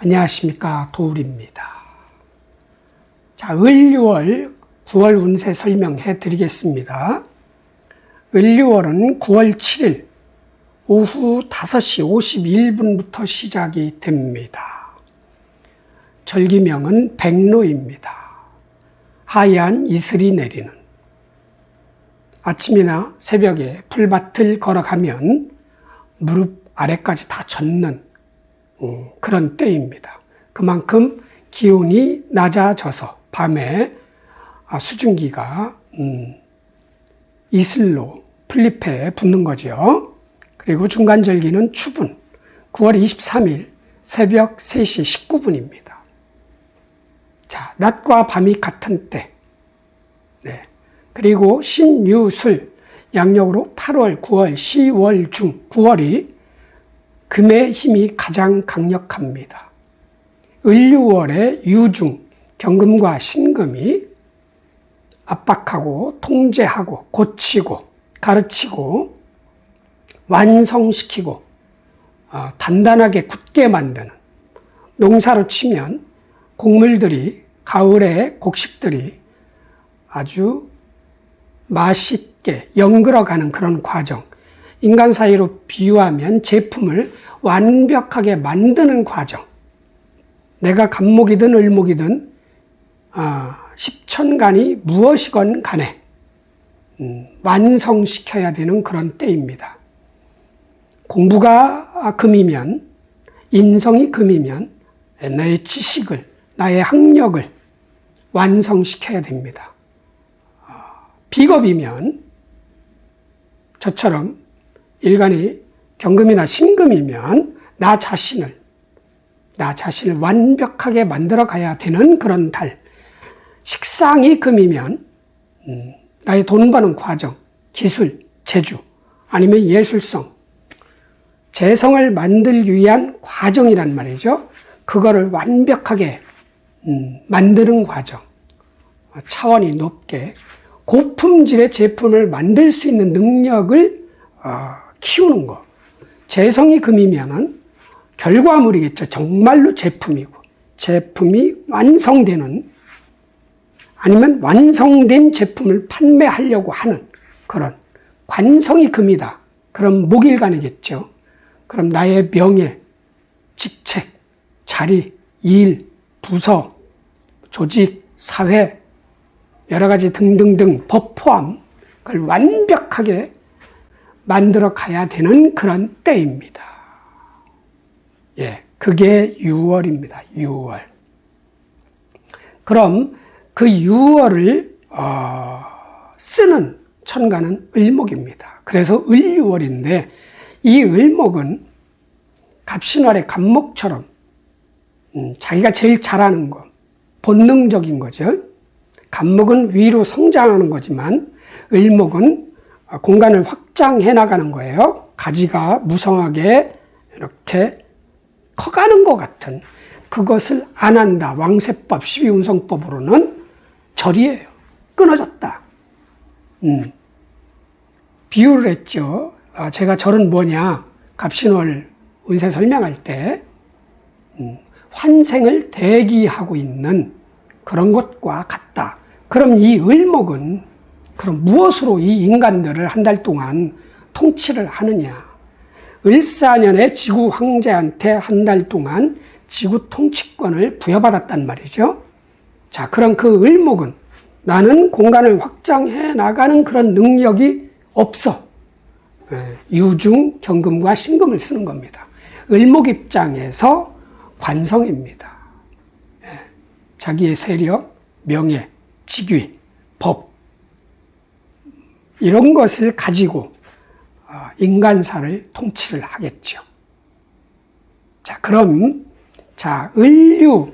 안녕하십니까, 도울입니다. 자, 을유월 9월 운세 설명해 드리겠습니다. 을유월은 9월 7일 오후 5시 51분부터 시작이 됩니다. 절기명은 백로입니다. 하얀 이슬이 내리는, 아침이나 새벽에 풀밭을 걸어가면 무릎 아래까지 다 젖는 그런 때입니다. 그만큼 기온이 낮아져서 밤에 수증기가 이슬로 풀잎에 붙는 거죠. 그리고 중간절기는 추분 9월 23일 새벽 3시 19분입니다. 자, 낮과 밤이 같은 때. 네. 그리고 신유술 양력으로 8월, 9월, 10월 중 9월이 금의 힘이 가장 강력합니다. 을유월의 유중, 경금과 신금이 압박하고 통제하고 고치고 가르치고 완성시키고 단단하게 굳게 만드는, 농사로 치면 곡물들이, 가을의 곡식들이 아주 맛있게 연그러가는 그런 과정, 인간 사이로 비유하면 제품을 완벽하게 만드는 과정, 내가 간목이든 을목이든 십천간이 무엇이건 간에 완성시켜야 되는 그런 때입니다. 공부가 금이면, 인성이 금이면 나의 지식을, 나의 학력을 완성시켜야 됩니다. 비겁이면, 저처럼 일간이 경금이나 신금이면 나 자신을 완벽하게 만들어 가야 되는 그런 달. 식상이 금이면 나의 돈 버는 과정, 기술, 재주, 아니면 예술성, 재성을 만들기 위한 과정이란 말이죠. 그거를 완벽하게 만드는 과정, 차원이 높게 고품질의 제품을 만들 수 있는 능력을 키우는 거. 재성이 금이면은 결과물이겠죠. 정말로 제품이고, 제품이 완성되는, 아니면 완성된 제품을 판매하려고 하는 그런 관성이 금이다. 그럼 목일간이겠죠. 그럼 나의 명예, 직책, 자리, 일, 부서, 조직, 사회, 여러 가지 등등등 법 포함, 그걸 완벽하게 만들어 가야 되는 그런 때입니다. 예, 그게 6월입니다. 6월. 그럼 그 6월을 쓰는 천간은 을목입니다. 그래서 을유월인데, 이 을목은 갑신월의 간목처럼 자기가 제일 잘하는 거, 본능적인 거죠. 간목은 위로 성장하는 거지만 을목은 공간을 확장해 나가는 거예요. 가지가 무성하게 이렇게 커가는 것 같은, 그것을 안 한다. 왕세법 12운성법으로는 절이에요. 끊어졌다. 비유를 했죠. 제가 절은 뭐냐, 갑신월 운세 설명할 때 환생을 대기하고 있는 그런 것과 같다. 그럼 이 을목은 그럼 무엇으로 이 인간들을 한 달 동안 통치를 하느냐? 을사년의 지구 황제한테 한 달 동안 지구 통치권을 부여받았단 말이죠. 자, 그럼 그 을목은 나는 공간을 확장해 나가는 그런 능력이 없어. 유중, 경금과 신금을 쓰는 겁니다. 을목 입장에서 관성입니다. 자기의 세력, 명예, 직위, 법, 이런 것을 가지고 인간사를 통치를 하겠죠. 자, 그럼 을유월의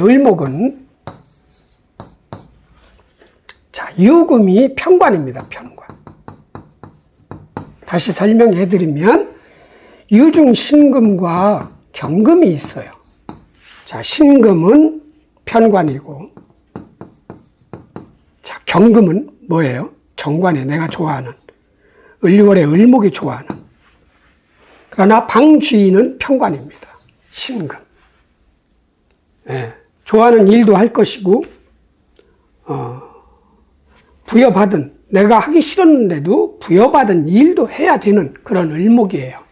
을목은 유금이 편관입니다. 편관. 다시 설명해 드리면 유중 신금과 경금이 있어요. 자, 신금은 편관이고, 자, 경금은 뭐예요? 정관에 내가 좋아하는, 을유월의 을목이 좋아하는. 그러나 방주인은 편관입니다. 신금. 예, 좋아하는 일도 할 것이고, 부여받은, 내가 하기 싫었는데도 부여받은 일도 해야 되는 그런 을목이에요.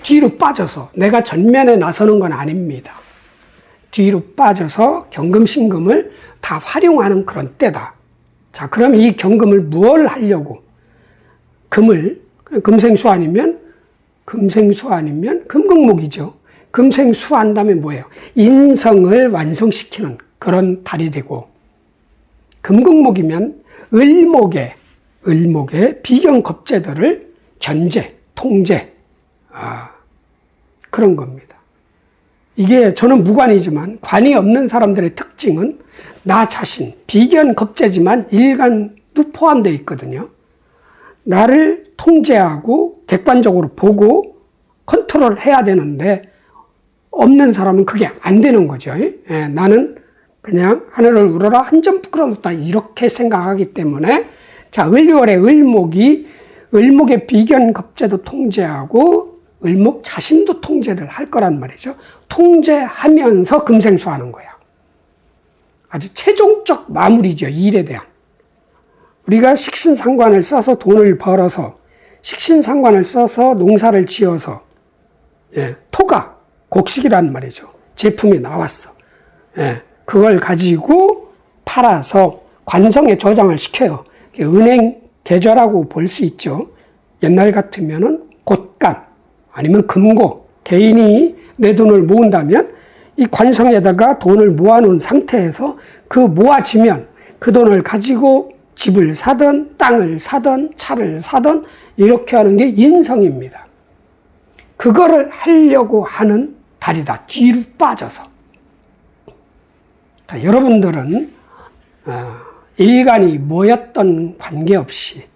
뒤로 빠져서 내가 전면에 나서는 건 아닙니다. 뒤로 빠져서 경금, 신금을 다 활용하는 그런 때다. 자, 그럼 이 경금을 무엇을 하려고? 금생수 아니면 금극목이죠. 금생수 한다면 뭐예요? 인성을 완성시키는 그런 달이 되고, 금극목이면 을목의 비견겁제들을 견제, 통제, 그런 겁니다. 이게 저는 무관이지만 관이 없는 사람들의 특징은 나 자신, 비견겁제지만 일간도 포함되어 있거든요. 나를 통제하고 객관적으로 보고 컨트롤해야 되는데 없는 사람은 그게 안 되는 거죠. 예, 나는 그냥 하늘을 우러러 한 점 부끄러웠다 이렇게 생각하기 때문에, 자, 을유월의 을목의 비견겁제도 통제하고 을목 자신도 통제를 할 거란 말이죠. 통제하면서 금생수하는 거야. 아주 최종적 마무리죠, 일에 대한. 우리가 식신상관을 써서 돈을 벌어서, 식신상관을 써서 농사를 지어서, 예, 토가 곡식이란 말이죠. 제품이 나왔어. 예, 그걸 가지고 팔아서 관성에 저장을 시켜요. 은행 계좌라고 볼 수 있죠. 옛날 같으면은 곳간 아니면 금고, 개인이 내 돈을 모은다면 이 관성에다가 돈을 모아놓은 상태에서 그 모아지면 그 돈을 가지고 집을 사든 땅을 사든 차를 사든 이렇게 하는 게 인성입니다. 그거를 하려고 하는 달이다. 뒤로 빠져서. 그러니까 여러분들은 일간이 모였던 관계없이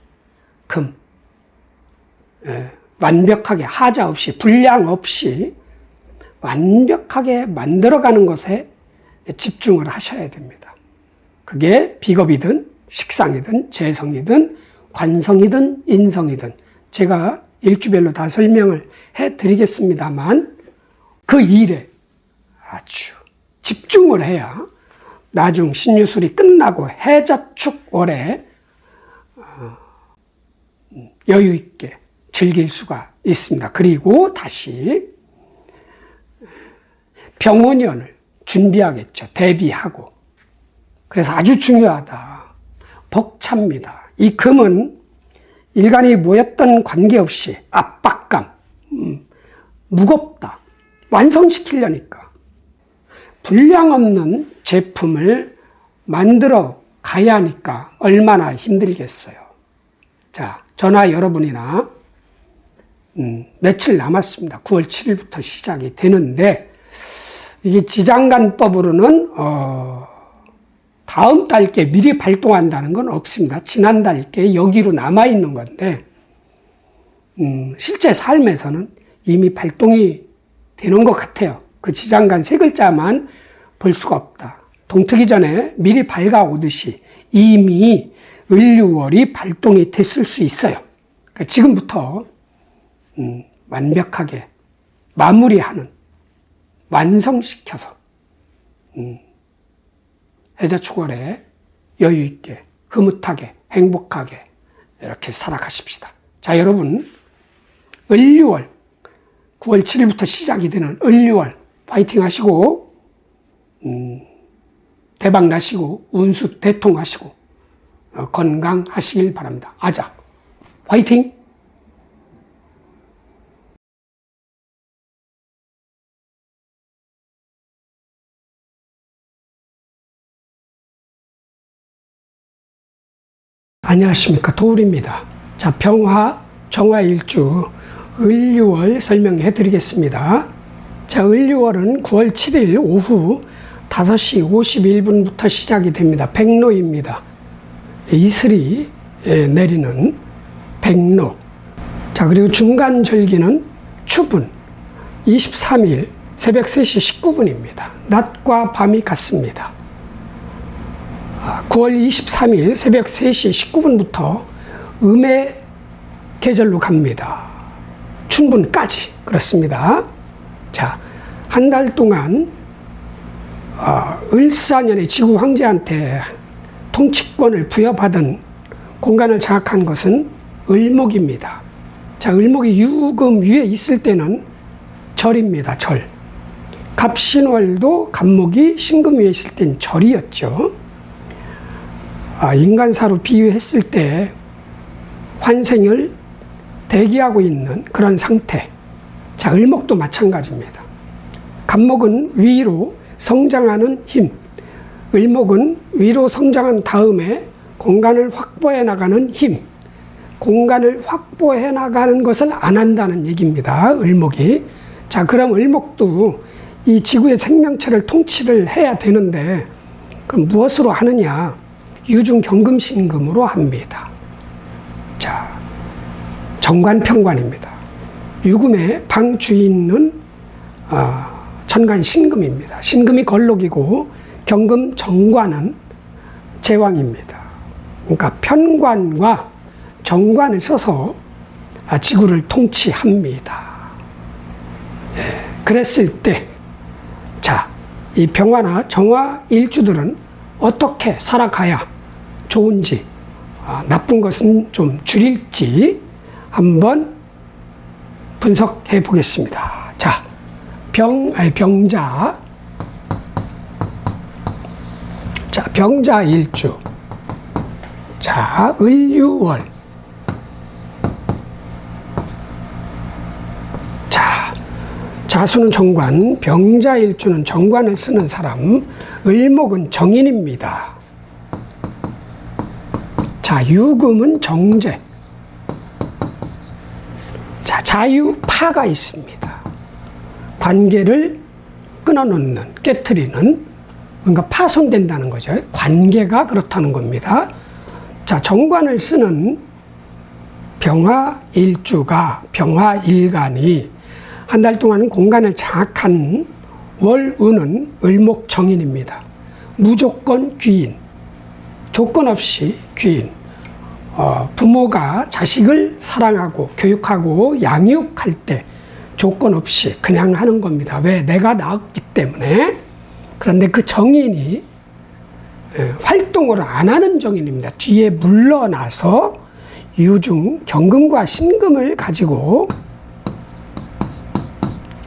완벽하게 하자 없이 불량 없이 완벽하게 만들어가는 것에 집중을 하셔야 됩니다. 그게 비겁이든 식상이든 재성이든 관성이든 인성이든 제가 일주별로 다 설명을 해드리겠습니다만 그 일에 아주 집중을 해야 나중 신유술이 끝나고 해자축월에 여유 있게 즐길 수가 있습니다. 그리고 다시 병원연을 준비하겠죠. 대비하고. 그래서 아주 중요하다. 벅찹니다. 이 금은 일간이 모였던 관계없이 압박감, 무겁다. 완성시키려니까. 분량 없는 제품을 만들어 가야 하니까 얼마나 힘들겠어요. 자, 저나 여러분이나 며칠 남았습니다. 9월 7일부터 시작이 되는데 이게 지장간법으로는 다음 달께 미리 발동한다는 건 없습니다. 지난달께 여기로 남아있는 건데 실제 삶에서는 이미 발동이 되는 것 같아요. 그 지장간 세 글자만 볼 수가 없다. 동트기 전에 미리 밝아오듯이 이미 을유월이 발동이 됐을 수 있어요. 그러니까 지금부터 완벽하게 마무리하는, 완성시켜서 해자축월에 여유 있게, 흐뭇하게, 행복하게 이렇게 살아가십시다. 자, 여러분, 을유월 9월 7일부터 시작이 되는 을유월 파이팅 하시고 대박 나시고 운수 대통하시고 건강하시길 바랍니다. 아자 파이팅! 안녕하십니까, 도울입니다. 자, 병화 정화일주 을유월 설명해 드리겠습니다. 자, 을유월은 9월 7일 오후 5시 51분부터 시작이 됩니다. 백로입니다. 이슬이 내리는 백로. 자, 그리고 중간 절기는 추분 23일 새벽 3시 19분입니다. 낮과 밤이 같습니다. 9월 23일 새벽 3시 19분부터 음의 계절로 갑니다. 춘분까지 그렇습니다. 자, 한 달 동안 을사년의 지구 황제한테 통치권을 부여받은 공간을 장악한 것은 을목입니다. 자, 을목이 유금 위에 있을 때는 절입니다. 절. 갑신월도 갑목이 신금 위에 있을 땐 절이었죠. 인간사로 비유했을 때 환생을 대기하고 있는 그런 상태. 자, 을목도 마찬가지입니다. 갑목은 위로 성장하는 힘, 을목은 위로 성장한 다음에 공간을 확보해 나가는 힘, 공간을 확보해 나가는 것을 안 한다는 얘기입니다. 을목이. 자, 그럼 을목도 이 지구의 생명체를 통치를 해야 되는데 그럼 무엇으로 하느냐? 유중경금신금으로 합니다. 자, 정관평관입니다. 유금의 방주인은 천간신금입니다. 신금이 걸록이고 경금 정관은 제왕입니다. 그러니까 편관과 정관을 써서 지구를 통치합니다. 예, 그랬을 때, 자, 이 병화나 정화 일주들은 어떻게 살아가야 좋은지, 나쁜 것은 좀 줄일지 한번 분석해 보겠습니다. 자, 병자. 자, 병자 일주. 자, 을유월. 자, 자수는 정관, 병자 일주는 정관을 쓰는 사람, 을목은 정인입니다. 자, 유금은 정제. 자, 자유파가 있습니다. 관계를 끊어놓는, 깨트리는, 그러니까 파손된다는 거죠. 관계가 그렇다는 겁니다. 자, 정관을 쓰는 병화일주가, 병화일간이 한 달 동안 공간을 장악한 월운은 을목정인입니다. 무조건 귀인, 조건 없이 귀인. 부모가 자식을 사랑하고 교육하고 양육할 때 조건 없이 그냥 하는 겁니다. 왜? 내가 낳았기 때문에. 그런데 그 정인이 활동을 안 하는 정인입니다. 뒤에 물러나서 유중, 경금과 신금을 가지고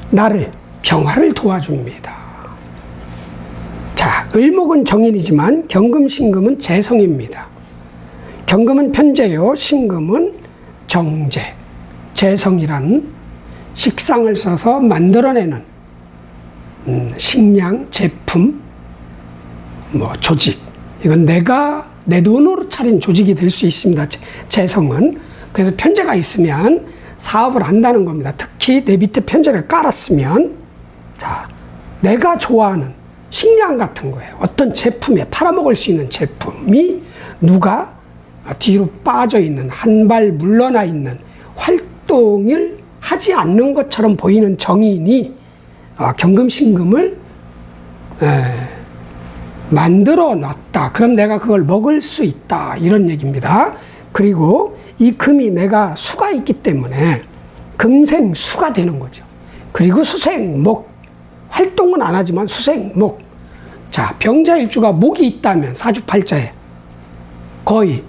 나를, 병화를 도와줍니다. 자, 을목은 정인이지만 경금, 신금은 재성입니다. 경금은 편재요, 신금은 정제. 재성이라는 식상을 써서 만들어내는 식량, 제품, 조직. 이건 내가 내 돈으로 차린 조직이 될 수 있습니다. 재성은. 그래서 편재가 있으면 사업을 한다는 겁니다. 특히 내 밑에 편재를 깔았으면, 자, 내가 좋아하는 식량 같은 거예요. 어떤 제품에 팔아먹을 수 있는 제품이 누가 뒤로 빠져 있는, 한 발 물러나 있는 활동을 하지 않는 것처럼 보이는 정인이 경금신금을 만들어 놨다. 그럼 내가 그걸 먹을 수 있다. 이런 얘기입니다. 그리고 이 금이 내가 수가 있기 때문에 금생수가 되는 거죠. 그리고 수생목. 활동은 안 하지만 수생목. 자, 병자일주가 목이 있다면 사주팔자에 거의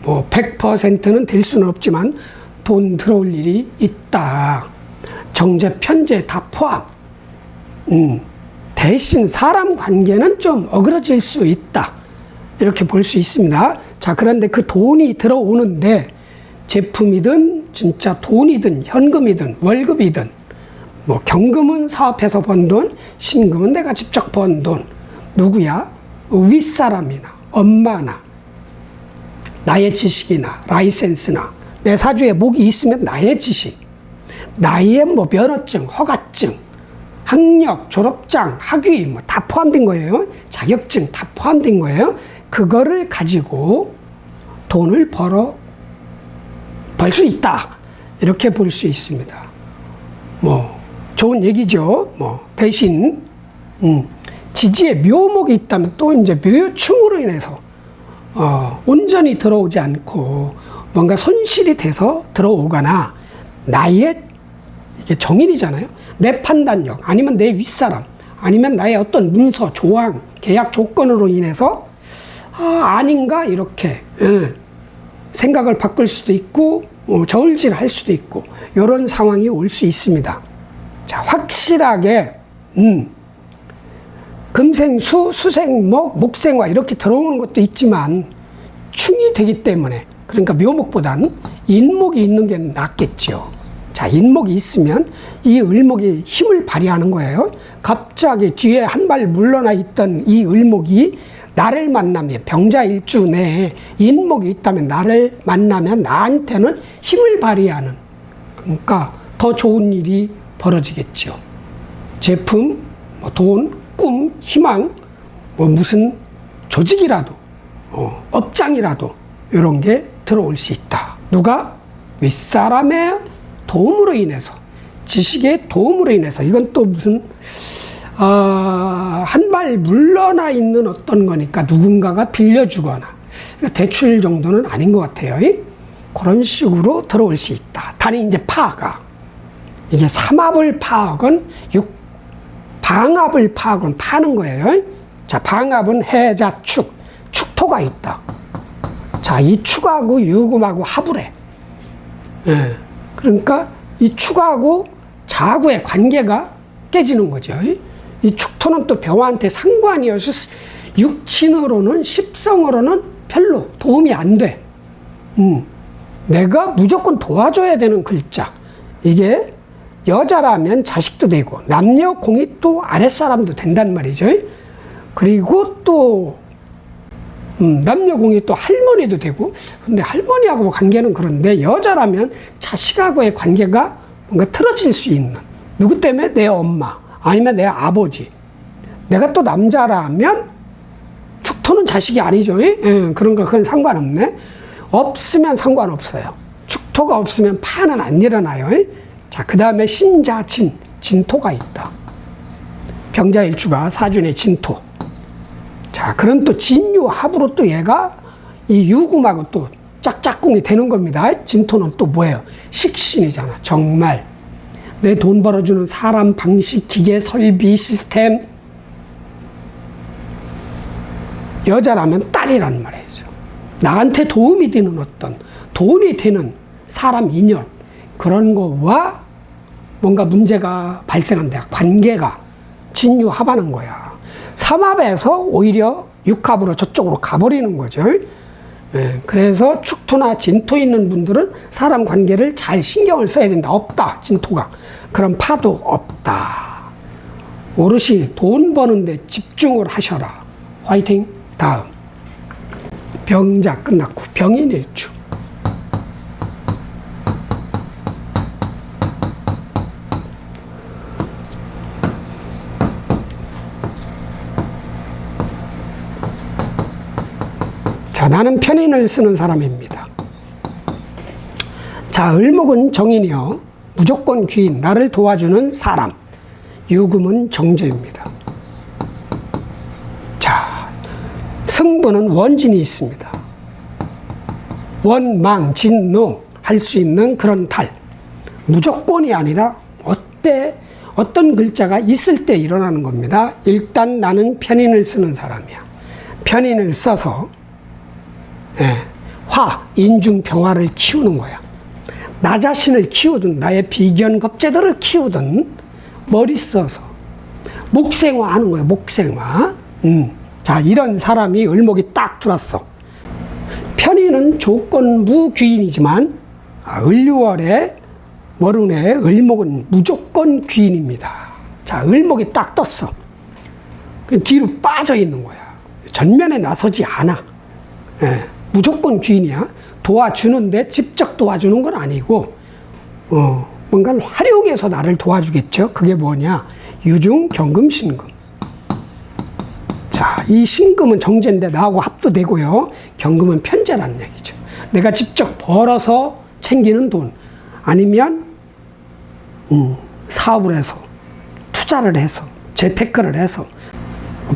100%는 될 수는 없지만 돈 들어올 일이 있다. 정제, 편제 다 포함. 대신 사람 관계는 좀 어그러질 수 있다. 이렇게 볼 수 있습니다. 자, 그런데 그 돈이 들어오는데 제품이든 진짜 돈이든 현금이든 월급이든 경금은 사업해서 번 돈, 신금은 내가 직접 번 돈. 누구야? 윗사람이나 엄마나 나의 지식이나 라이센스나 내 사주에 목이 있으면 나의 지식, 나의 면허증, 허가증, 학력, 졸업장, 학위 다 포함된 거예요. 자격증 다 포함된 거예요. 그거를 가지고 돈을 벌 수 있다. 이렇게 볼 수 있습니다. 좋은 얘기죠. 대신 지지에 묘목이 있다면 또 이제 묘충으로 인해서 온전히 들어오지 않고 뭔가 손실이 돼서 들어오거나 나의 이게 정인이잖아요. 내 판단력, 아니면 내 윗사람, 아니면 나의 어떤 문서, 조항, 계약 조건으로 인해서 아닌가 이렇게 생각을 바꿀 수도 있고 저울질할 수도 있고 이런 상황이 올 수 있습니다. 자, 확실하게 금생수, 수생목, 목생화 이렇게 들어오는 것도 있지만 충이 되기 때문에, 그러니까 묘목보다는 인목이 있는 게 낫겠죠. 자, 인목이 있으면 이 을목이 힘을 발휘하는 거예요. 갑자기 뒤에 한 발 물러나 있던 이 을목이 나를 만나면, 병자일주 내에 인목이 있다면 나를 만나면 나한테는 힘을 발휘하는, 그러니까 더 좋은 일이 벌어지겠죠. 제품, 돈, 꿈, 희망, 무슨 조직이라도, 업장이라도 이런 게 들어올 수 있다. 누가? 윗사람의 도움으로 인해서, 지식의 도움으로 인해서. 이건 또 무슨 한 발 물러나 있는 어떤 거니까 누군가가 빌려주거나, 대출 정도는 아닌 것 같아요. 그런 식으로 들어올 수 있다. 단이 이제 파가, 이게 삼합을 파악은 방합을 파악은 파는 거예요. 자, 방합은 해자 축, 축토가 있다. 자, 이 축하고 유금하고 합을 해. 그러니까 이 축하고 자구의 관계가 깨지는 거죠. 이 축토는 또 병화한테 상관이어서 육친으로는, 십성으로는 별로 도움이 안 돼. 내가 무조건 도와줘야 되는 글자. 이게 여자라면 자식도 되고, 남녀 공이 또 아랫사람도 된단 말이죠. 그리고 또 남녀 공이 또 할머니도 되고, 근데 할머니하고 관계는 그런데 여자라면 자식하고의 관계가 뭔가 틀어질 수 있는, 누구 때문에? 내 엄마, 아니면 내 아버지. 내가 또 남자라면 축토는 자식이 아니죠. 그런가 그건 상관없네. 없으면 상관없어요. 축토가 없으면 파는 안 일어나요. 자, 그 다음에 신자진, 진토가 있다. 병자일주가 사준의 진토. 자, 그럼 또 진유합으로 또 얘가 이 유금하고 또 짝짝꿍이 되는 겁니다. 진토는 또 뭐예요? 식신이잖아. 정말 내 돈 벌어주는 사람, 방식, 기계, 설비, 시스템. 여자라면 딸이란 말이죠. 나한테 도움이 되는 어떤 돈이 되는 사람, 인연, 그런 거와 뭔가 문제가 발생한다. 관계가 진유합하는 거야. 삼합에서 오히려 육합으로 저쪽으로 가버리는 거죠. 그래서 축토나 진토 있는 분들은 사람 관계를 잘 신경을 써야 된다. 없다, 진토가. 그럼 파도 없다. 오롯이 돈 버는데 집중을 하셔라. 화이팅. 다음, 병자 끝났고 병인일주. 자, 나는 편인을 쓰는 사람입니다. 자, 을목은 정인이요, 무조건 귀인, 나를 도와주는 사람. 유금은 정제입니다. 자, 승부는 원진이 있습니다. 원망, 진노 할 수 있는 그런 달. 무조건이 아니라 어떤 글자가 있을 때 일어나는 겁니다. 일단 나는 편인을 쓰는 사람이야. 편인을 써서 화, 인중, 병화를 키우는 거야. 나 자신을 키우든 나의 비견 겁재들을 키우든 머리 써서 목생화 하는 거야. 목생화. 자, 이런 사람이 을목이 딱 들어왔어. 편인은 조건부 귀인이지만 을유월에 월운에 을목은 무조건 귀인입니다. 자, 을목이 딱 떴어. 뒤로 빠져 있는 거야. 전면에 나서지 않아. 무조건 귀인이야. 도와주는데 직접 도와주는 건 아니고 뭔가를 활용해서 나를 도와주겠죠. 그게 뭐냐? 유중, 경금, 신금. 자, 이 신금은 정제인데 나하고 합도 되고요. 경금은 편제라는 얘기죠. 내가 직접 벌어서 챙기는 돈, 아니면 사업을 해서, 투자를 해서, 재테크를 해서,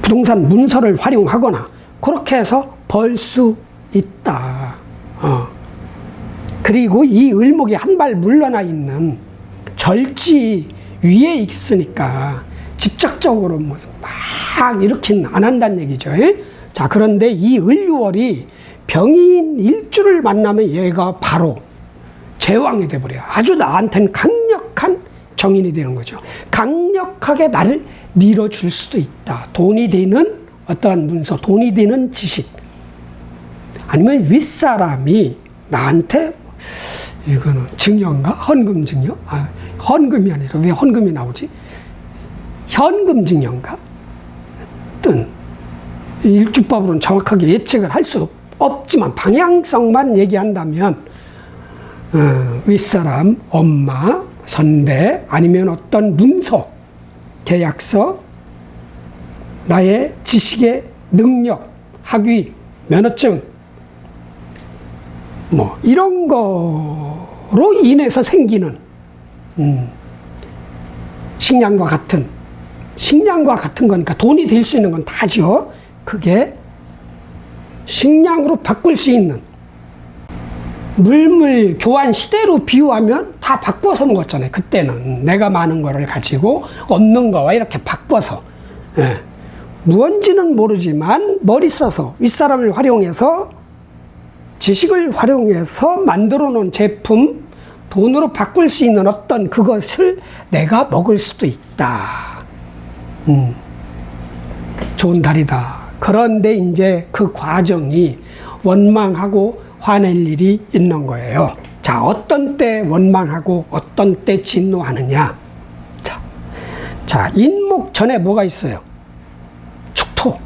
부동산 문서를 활용하거나 그렇게 해서 벌 수 있다. 그리고 이 을목이 한 발 물러나 있는 절지 위에 있으니까 직접적으로 뭐 막 이렇게는 안 한다는 얘기죠. 자, 그런데 이 을유월이 병인 일주를 만나면 얘가 바로 제왕이 돼버려요. 아주 나한테는 강력한 정인이 되는 거죠. 강력하게 나를 밀어줄 수도 있다. 돈이 되는 어떠한 문서, 돈이 되는 지식, 아니면 윗사람이 나한테, 이거는 증여인가? 헌금 증여? 아, 헌금이 아니라 왜 헌금이 나오지? 현금 증여인가? 어떤 일주법으로는 정확하게 예측을 할 수 없지만 방향성만 얘기한다면 윗사람, 엄마, 선배, 아니면 어떤 문서, 계약서, 나의 지식의 능력, 학위, 면허증, 뭐 이런 거로 인해서 생기는 식량과 같은 거니까 돈이 될 수 있는 건 다죠. 그게 식량으로 바꿀 수 있는 물물 교환 시대로 비유하면 다 바꿔서 먹었잖아요. 그때는 내가 많은 거를 가지고 없는 거와 이렇게 바꿔서, 무언지는 모르지만 머리 써서 윗사람을 활용해서 지식을 활용해서 만들어 놓은 제품, 돈으로 바꿀 수 있는 어떤 그것을 내가 먹을 수도 있다. 좋은 달이다. 그런데 이제 그 과정이 원망하고 화낼 일이 있는 거예요. 자, 어떤 때 원망하고 어떤 때 진노하느냐. 자, 인목 전에 뭐가 있어요? 축토.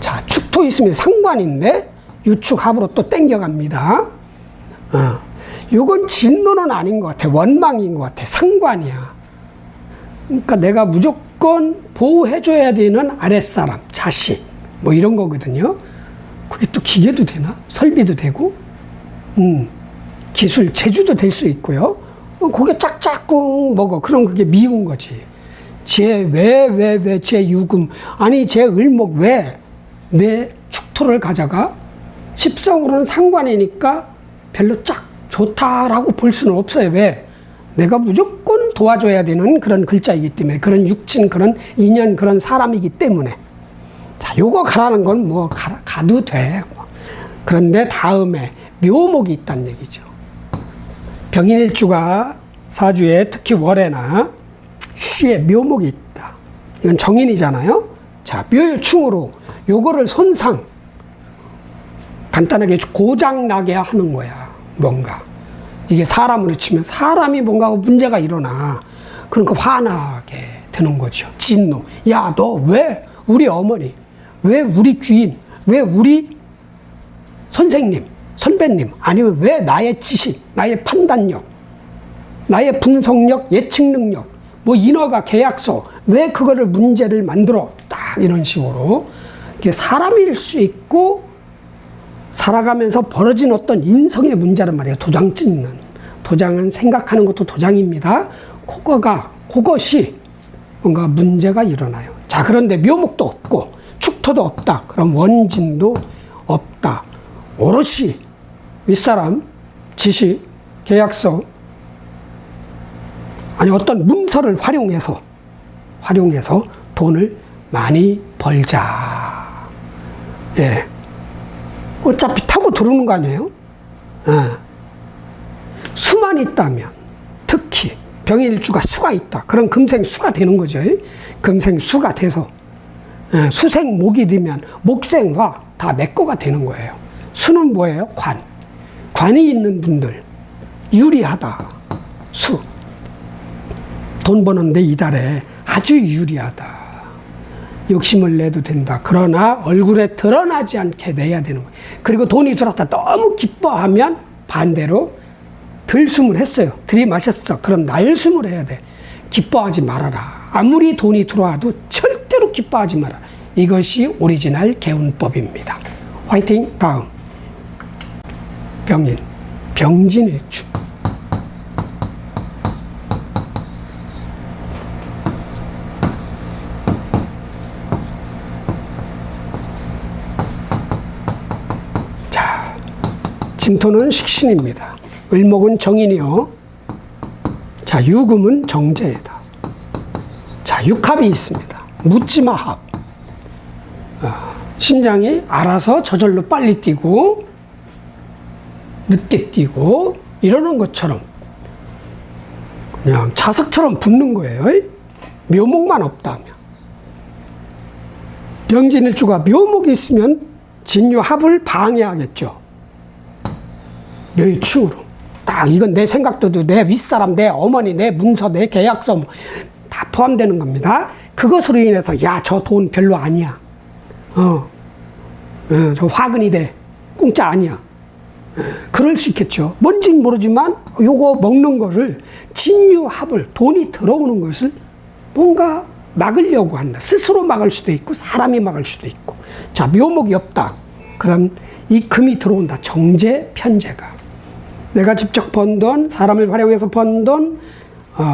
자, 축토 있으면 상관인데 유축합으로 또 땡겨갑니다. 요건 진노는 아닌 것 같아. 원망인 것 같아. 상관이야. 그러니까 내가 무조건 보호해줘야 되는 아랫사람, 자식, 뭐 이런 거거든요. 그게 또 기계도 되나? 설비도 되고, 기술, 재주도 될 수 있고요. 그게 짝짝꿍 먹어. 그럼 그게 미운 거지. 왜, 제 유금. 아니, 제 을목 왜 내 축토를 가져가? 십성으로는 상관이니까 별로 짝 좋다라고 볼 수는 없어요. 왜? 내가 무조건 도와줘야 되는 그런 글자이기 때문에, 그런 육친, 그런 인연, 그런 사람이기 때문에. 자, 요거 가라는 건 뭐 가도 돼. 그런데 다음에 묘목이 있다는 얘기죠. 병인일주가 사주에 특히 월에나 시에 묘목이 있다. 이건 정인이잖아요. 자, 묘유충으로 요거를 손상, 간단하게 고장나게 하는 거야. 뭔가. 이게 사람으로 치면 사람이 뭔가 문제가 일어나. 그러니까 화나게 되는 거죠. 진노. 야, 너 왜 우리 어머니, 왜 우리 귀인, 왜 우리 선생님, 선배님, 아니면 왜 나의 지식, 나의 판단력, 나의 분석력, 예측 능력, 뭐 인허가, 계약서, 왜 그거를 문제를 만들어? 딱 이런 식으로. 이게 사람일 수 있고 살아가면서 벌어진 어떤 인성의 문제란 말이에요. 도장 찍는. 도장은 생각하는 것도 도장입니다. 그것이 뭔가 문제가 일어나요. 자, 그런데 묘목도 없고 축토도 없다. 그럼 원진도 없다. 오롯이 윗사람, 지식, 계약서, 아니 어떤 문서를 활용해서 돈을 많이 벌자. 예. 어차피 타고 들어오는 거 아니에요? 수만 있다면, 특히 병일주가 수가 있다. 그럼 금생수가 되는 거죠. 금생수가 돼서 수생목이 되면 목생화 다 내 거가 되는 거예요. 수는 뭐예요? 관이 있는 분들 유리하다. 수. 돈 버는데 이달에 아주 유리하다. 욕심을 내도 된다. 그러나 얼굴에 드러나지 않게 내야 되는 거예요. 그리고 돈이 들어왔다 너무 기뻐하면 반대로 들숨을 했어요. 들이마셨어. 그럼 날숨을 해야 돼. 기뻐하지 말아라. 아무리 돈이 들어와도 절대로 기뻐하지 마라. 이것이 오리지널 개운법입니다. 화이팅! 다음. 병인. 병진일주. 진토는 식신입니다. 을목은 정인이요. 자, 유금은 정제이다. 자, 육합이 있습니다. 묻지마 합. 심장이 알아서 저절로 빨리 뛰고 늦게 뛰고 이러는 것처럼 그냥 자석처럼 붙는 거예요. 묘목만 없다면. 병진일주가 묘목이 있으면 진유합을 방해하겠죠. 묘유충으로. 딱 이건 내 생각도 내 윗사람, 내 어머니, 내 문서, 내 계약서 다 포함되는 겁니다. 그것으로 인해서 야, 저 돈 별로 아니야. 저 화근이 돼. 공짜 아니야. 그럴 수 있겠죠. 뭔진 모르지만 요거 먹는 거를 진유합을 돈이 들어오는 것을 뭔가 막으려고 한다. 스스로 막을 수도 있고 사람이 막을 수도 있고. 자, 묘목이 없다. 그럼 이 금이 들어온다. 정제, 편제가. 내가 직접 번 돈, 사람을 활용해서 번 돈,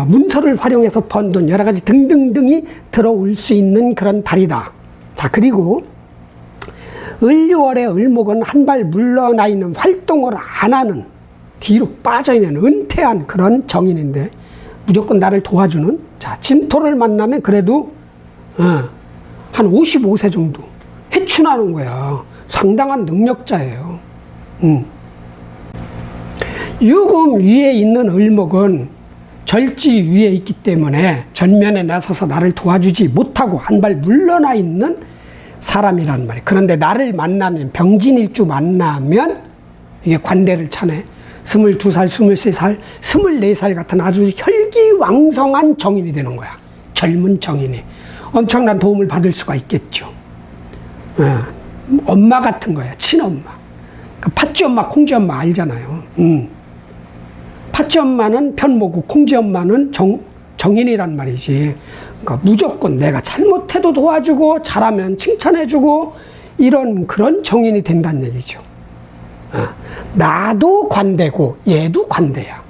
문서를 활용해서 번 돈, 여러 가지 등등등이 들어올 수 있는 그런 달이다. 자, 그리고 을유월의 을목은 한 발 물러나 있는 활동을 안 하는, 뒤로 빠져있는 은퇴한 그런 정인인데 무조건 나를 도와주는, 자, 진토를 만나면 그래도 한 55세 정도 해춘하는 거야. 상당한 능력자예요. 유금 위에 있는 을목은 절지 위에 있기 때문에 전면에 나서서 나를 도와주지 못하고 한 발 물러나 있는 사람이란 말이에요. 그런데 나를 만나면, 병진일주 만나면 이게 관대를 차네. 22살, 23살, 24살 같은 아주 혈기왕성한 정인이 되는 거야. 젊은 정인이. 엄청난 도움을 받을 수가 있겠죠. 엄마 같은 거야. 친엄마. 팥쥐 엄마, 콩쥐 엄마 알잖아요. 팥쥐 엄마는 편모고 콩쥐 엄마는 정인이란 말이지. 그러니까 무조건 내가 잘못해도 도와주고 잘하면 칭찬해주고 이런 그런 정인이 된다는 얘기죠. 나도 관대고 얘도 관대야.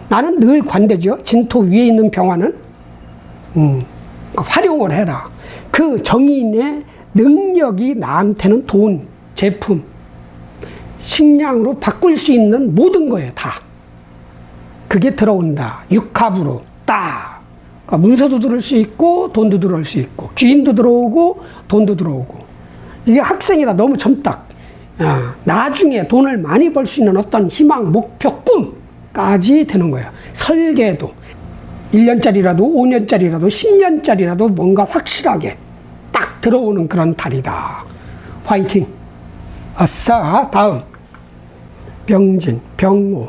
나는 늘 관대죠. 진토 위에 있는 병화는 활용을 해라. 그 정인의 능력이 나한테는 돈, 제품, 식량으로 바꿀 수 있는 모든 거예요. 다. 그게 들어온다. 육합으로 딱. 그러니까 문서도 들어올 수 있고 돈도 들어올 수 있고 귀인도 들어오고 돈도 들어오고. 이게 학생이라 너무 젊다. 나중에 돈을 많이 벌 수 있는 어떤 희망, 목표, 꿈까지 되는 거야. 설계도 1년짜리라도 5년짜리라도 10년짜리라도 뭔가 확실하게 딱 들어오는 그런 달이다. 화이팅. 아싸. 다음 병진, 병호.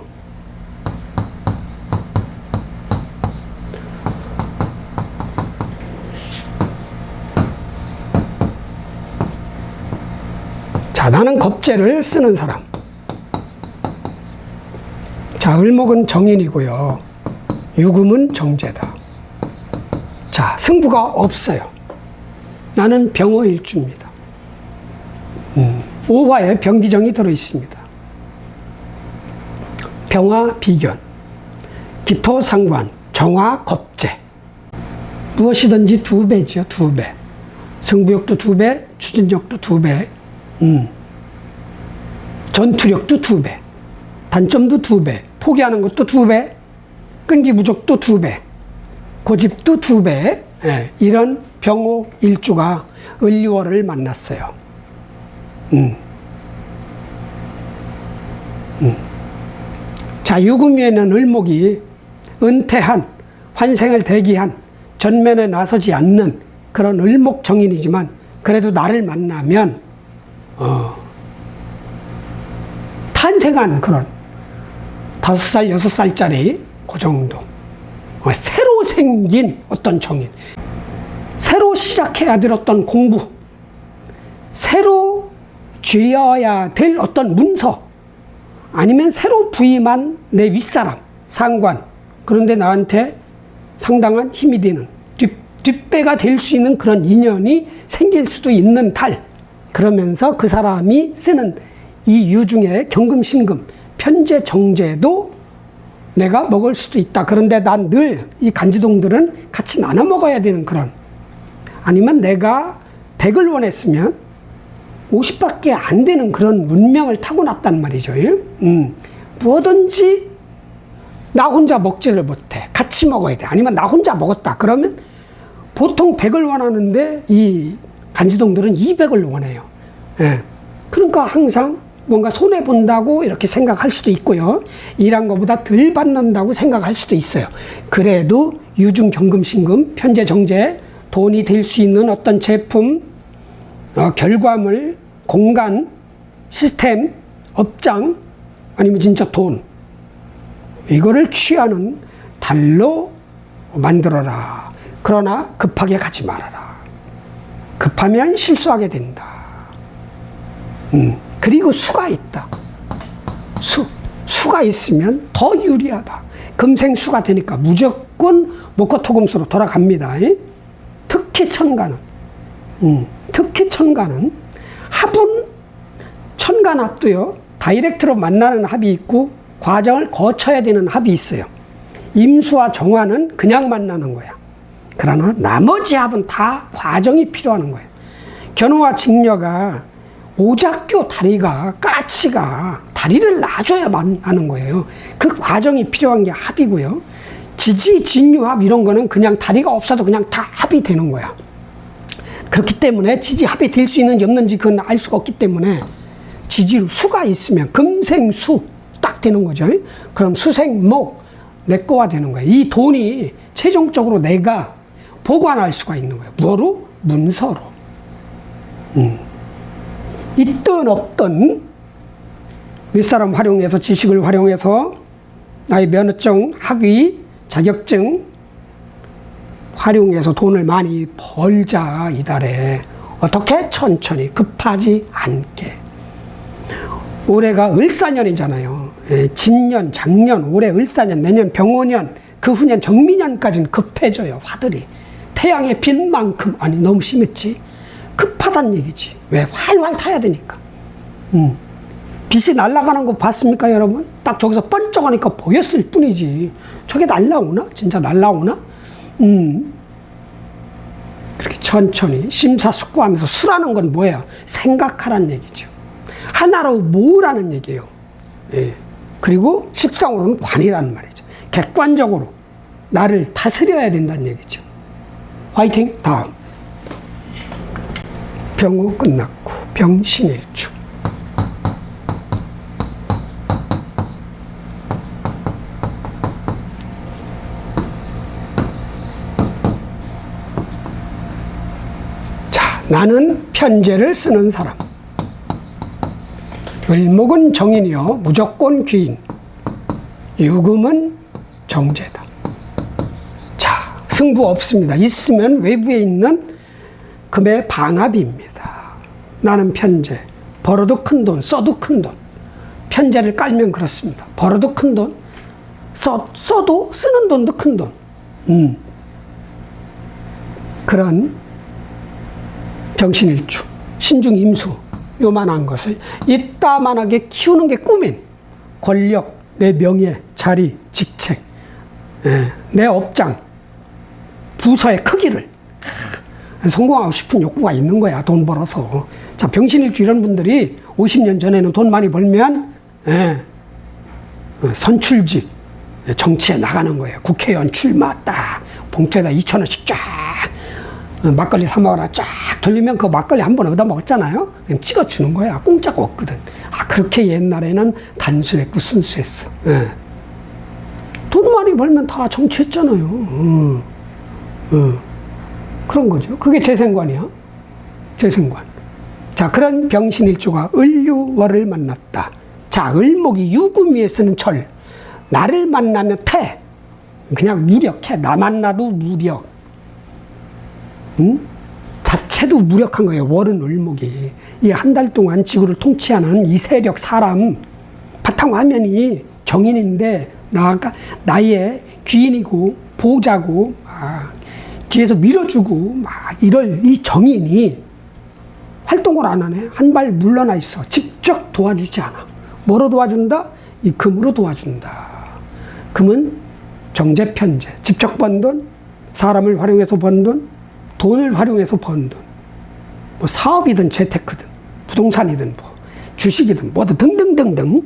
자, 나는 겁재를 쓰는 사람. 자, 을목은 정인이고요. 유금은 정제다. 자, 승부가 없어요. 나는 병호일주입니다. 오화에 병기정이 들어있습니다. 병화 비견, 기토상관, 정화 겁재. 무엇이든지 2배죠. 2배. 승부욕도 2배, 추진력도 2배. 전투력도 2배, 단점도 2배, 포기하는 것도 2배, 끈기 부족도 2배, 고집도 2배. 이런 병호 일주가 을유월을 만났어요. 자, 유금 위에는 을목이 은퇴한, 환생을 대기한, 전면에 나서지 않는 그런 을목 정인이지만 그래도 나를 만나면 탄생한 그런 5살, 6살짜리 그 정도. 새로 생긴 어떤 정인. 새로 시작해야 될 어떤 공부. 새로 쥐어야 될 어떤 문서. 아니면 새로 부임한 내 윗사람, 상관. 그런데 나한테 상당한 힘이 되는 뒷배가 될 수 있는 그런 인연이 생길 수도 있는 달. 그러면서 그 사람이 쓰는 이 유 중에 경금, 신금, 편제, 정제도 내가 먹을 수도 있다. 그런데 난 늘 이 간지동들은 같이 나눠 먹어야 되는 그런. 아니면 내가 100을 원했으면 50밖에 안 되는 그런 운명을 타고났단 말이죠. 뭐든지 나 혼자 먹지를 못해. 같이 먹어야 돼. 아니면 나 혼자 먹었다. 그러면 보통 100을 원하는데 이 간지동들은 200을 원해요. 예. 그러니까 항상 뭔가 손해본다고 이렇게 생각할 수도 있고요. 일한 것보다 덜 받는다고 생각할 수도 있어요. 그래도 유증, 경금, 신금, 편제, 정제, 돈이 될 수 있는 어떤 제품, 결과물, 공간, 시스템, 업장, 아니면 진짜 돈, 이거를 취하는 달로 만들어라. 그러나 급하게 가지 말아라. 급하면 실수하게 된다. 그리고 수가 있다. 수가 있으면 더 유리하다. 금생수가 되니까 무조건 목화토금수로 돌아갑니다. 특히 천간은 합은 천간합도요. 다이렉트로 만나는 합이 있고 과정을 거쳐야 되는 합이 있어요. 임수와 정화는 그냥 만나는 거야. 그러나 나머지 합은 다 과정이 필요한 거예요. 견우와 직녀가 오작교 다리가 까치가 다리를 놔줘야 만나는 거예요. 그 과정이 필요한 게 합이고요. 지지, 진유합 이런 거는 그냥 다리가 없어도 그냥 다 합이 되는 거야. 그렇기 때문에 지지 합이 될 수 있는지 없는지 그건 알 수가 없기 때문에 지지로 수가 있으면 금생수 딱 되는 거죠. 그럼 수생목 내 거가 되는 거예요. 이 돈이 최종적으로 내가 보관할 수가 있는 거예요. 뭐로? 문서로. 있든 없든 윗사람 활용해서 지식을 활용해서 나의 면허증, 학위, 자격증 활용해서 돈을 많이 벌자. 이달에 어떻게? 천천히 급하지 않게. 올해가 을사년이잖아요. 진년, 작년, 올해 을사년, 내년 병오년, 그 후년 정미년까지는 급해져요. 화들이 태양의 빛 만큼. 아니 너무 심했지. 급하다는 얘기지. 왜? 활활 타야 되니까. 빛이 날아가는 거 봤습니까 여러분? 딱 저기서 번쩍하니까 보였을 뿐이지 저게 날아오나? 진짜 날아오나? 그렇게 천천히 심사숙고하면서 수라는 건 뭐예요? 생각하라는 얘기죠. 하나로 모으라는 얘기예요. 예. 그리고 십상으로는 관이라는 말이죠. 객관적으로 나를 다스려야 된다는 얘기죠. 화이팅! 다음. 병우 끝났고 병신일주. 자, 나는 편제를 쓰는 사람. 을목은 정인이요 무조건 귀인. 유금은 정제다. 자, 승부 없습니다. 있으면 외부에 있는 금의 방합입니다. 나는 편제. 벌어도 큰 돈, 써도 큰 돈. 편제를 깔면 그렇습니다. 벌어도 큰 돈, 써도 쓰는 돈도 큰 돈. 그런 병신일주, 신중임수, 요만한 것을 이따만하게 키우는 게 꿈인 권력, 내 명예, 자리, 직책, 내 업장, 부서의 크기를 성공하고 싶은 욕구가 있는 거야. 돈 벌어서. 자, 병신일주 이런 분들이 50년 전에는 돈 많이 벌면 선출직, 정치에 나가는 거예요. 국회의원 출마 딱 봉투에다 2,000원씩 쫙 막걸리 사 먹어라 쫙 돌리면 그 막걸리 한 번 얻어 먹었잖아요. 그냥 찍어주는 거야. 공짜가 없거든. 아, 그렇게 옛날에는 단순했고 순수했어. 돈 많이 벌면 다 정치했잖아요. 그런 거죠. 그게 재생관이야. 재생관. 자, 그런 병신일주가 을유월을 만났다. 자, 을목이 유금 위에 쓰는 철. 나를 만나면 태. 그냥 무력해. 나 만나도 무력. 자체도 무력한 거예요. 월은 을목이. 이 한 달 동안 지구를 통치하는 이 세력 사람 바탕화면이 정인인데 나의 귀인이고 보호자고 뒤에서 밀어주고 이럴 이 정인이 활동을 안 하네. 한 발 물러나 있어. 직접 도와주지 않아. 뭐로 도와준다? 이 금으로 도와준다. 금은 정제, 편제. 직접 번 돈, 사람을 활용해서 번 돈, 돈을 활용해서 번 돈. 뭐 사업이든 재테크든 부동산이든 뭐 주식이든 뭐든 등등등등.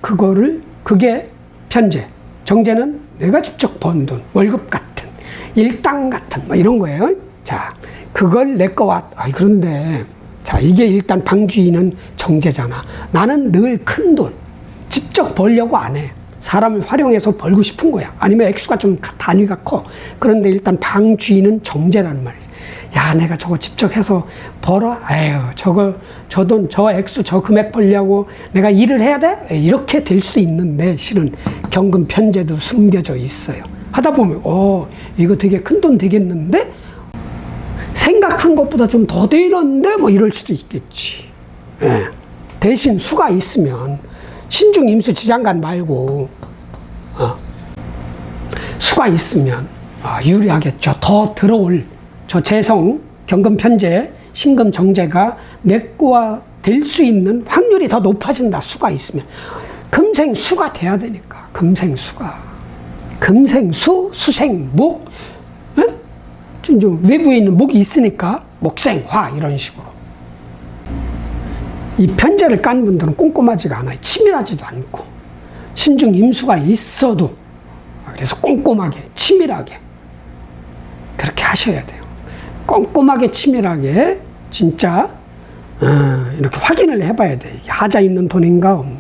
그게 편제. 정제는 내가 직접 번 돈, 월급 같은, 일당 같은, 뭐 이런 거예요. 자, 그걸 내 거와, 그런데, 자, 이게 일단 방주인은 정제잖아. 나는 늘 큰 돈, 직접 벌려고 안 해. 사람을 활용해서 벌고 싶은 거야. 아니면 액수가 좀 단위가 커. 그런데 일단 방주인은 정제라는 말이지. 야, 내가 저거 직접 해서 벌어? 에휴, 저 돈, 저 액수, 저 금액 벌려고 내가 일을 해야 돼? 이렇게 될 수도 있는데, 실은 경금 편제도 숨겨져 있어요. 하다 보면, 이거 되게 큰 돈 되겠는데? 생각한 것보다 좀 더 되는데? 뭐 이럴 수도 있겠지. 예. 대신 수가 있으면, 신중 임수 지장간 말고, 수가 있으면, 유리하겠죠. 더 들어올, 저 재성, 경금 편제, 신금 정제가 내 거와 될 수 있는 확률이 더 높아진다. 수가 있으면. 금생수가 돼야 되니까. 금생수가. 금생수, 수생목. 좀 외부에 있는 목이 있으니까 목생화 이런 식으로. 이 편제를 깐 분들은 꼼꼼하지가 않아요. 치밀하지도 않고. 신중 임수가 있어도 그래서 꼼꼼하게 치밀하게 그렇게 하셔야 돼요. 꼼꼼하게 치밀하게 진짜 이렇게 확인을 해봐야 돼. 하자 있는 돈인가 없는,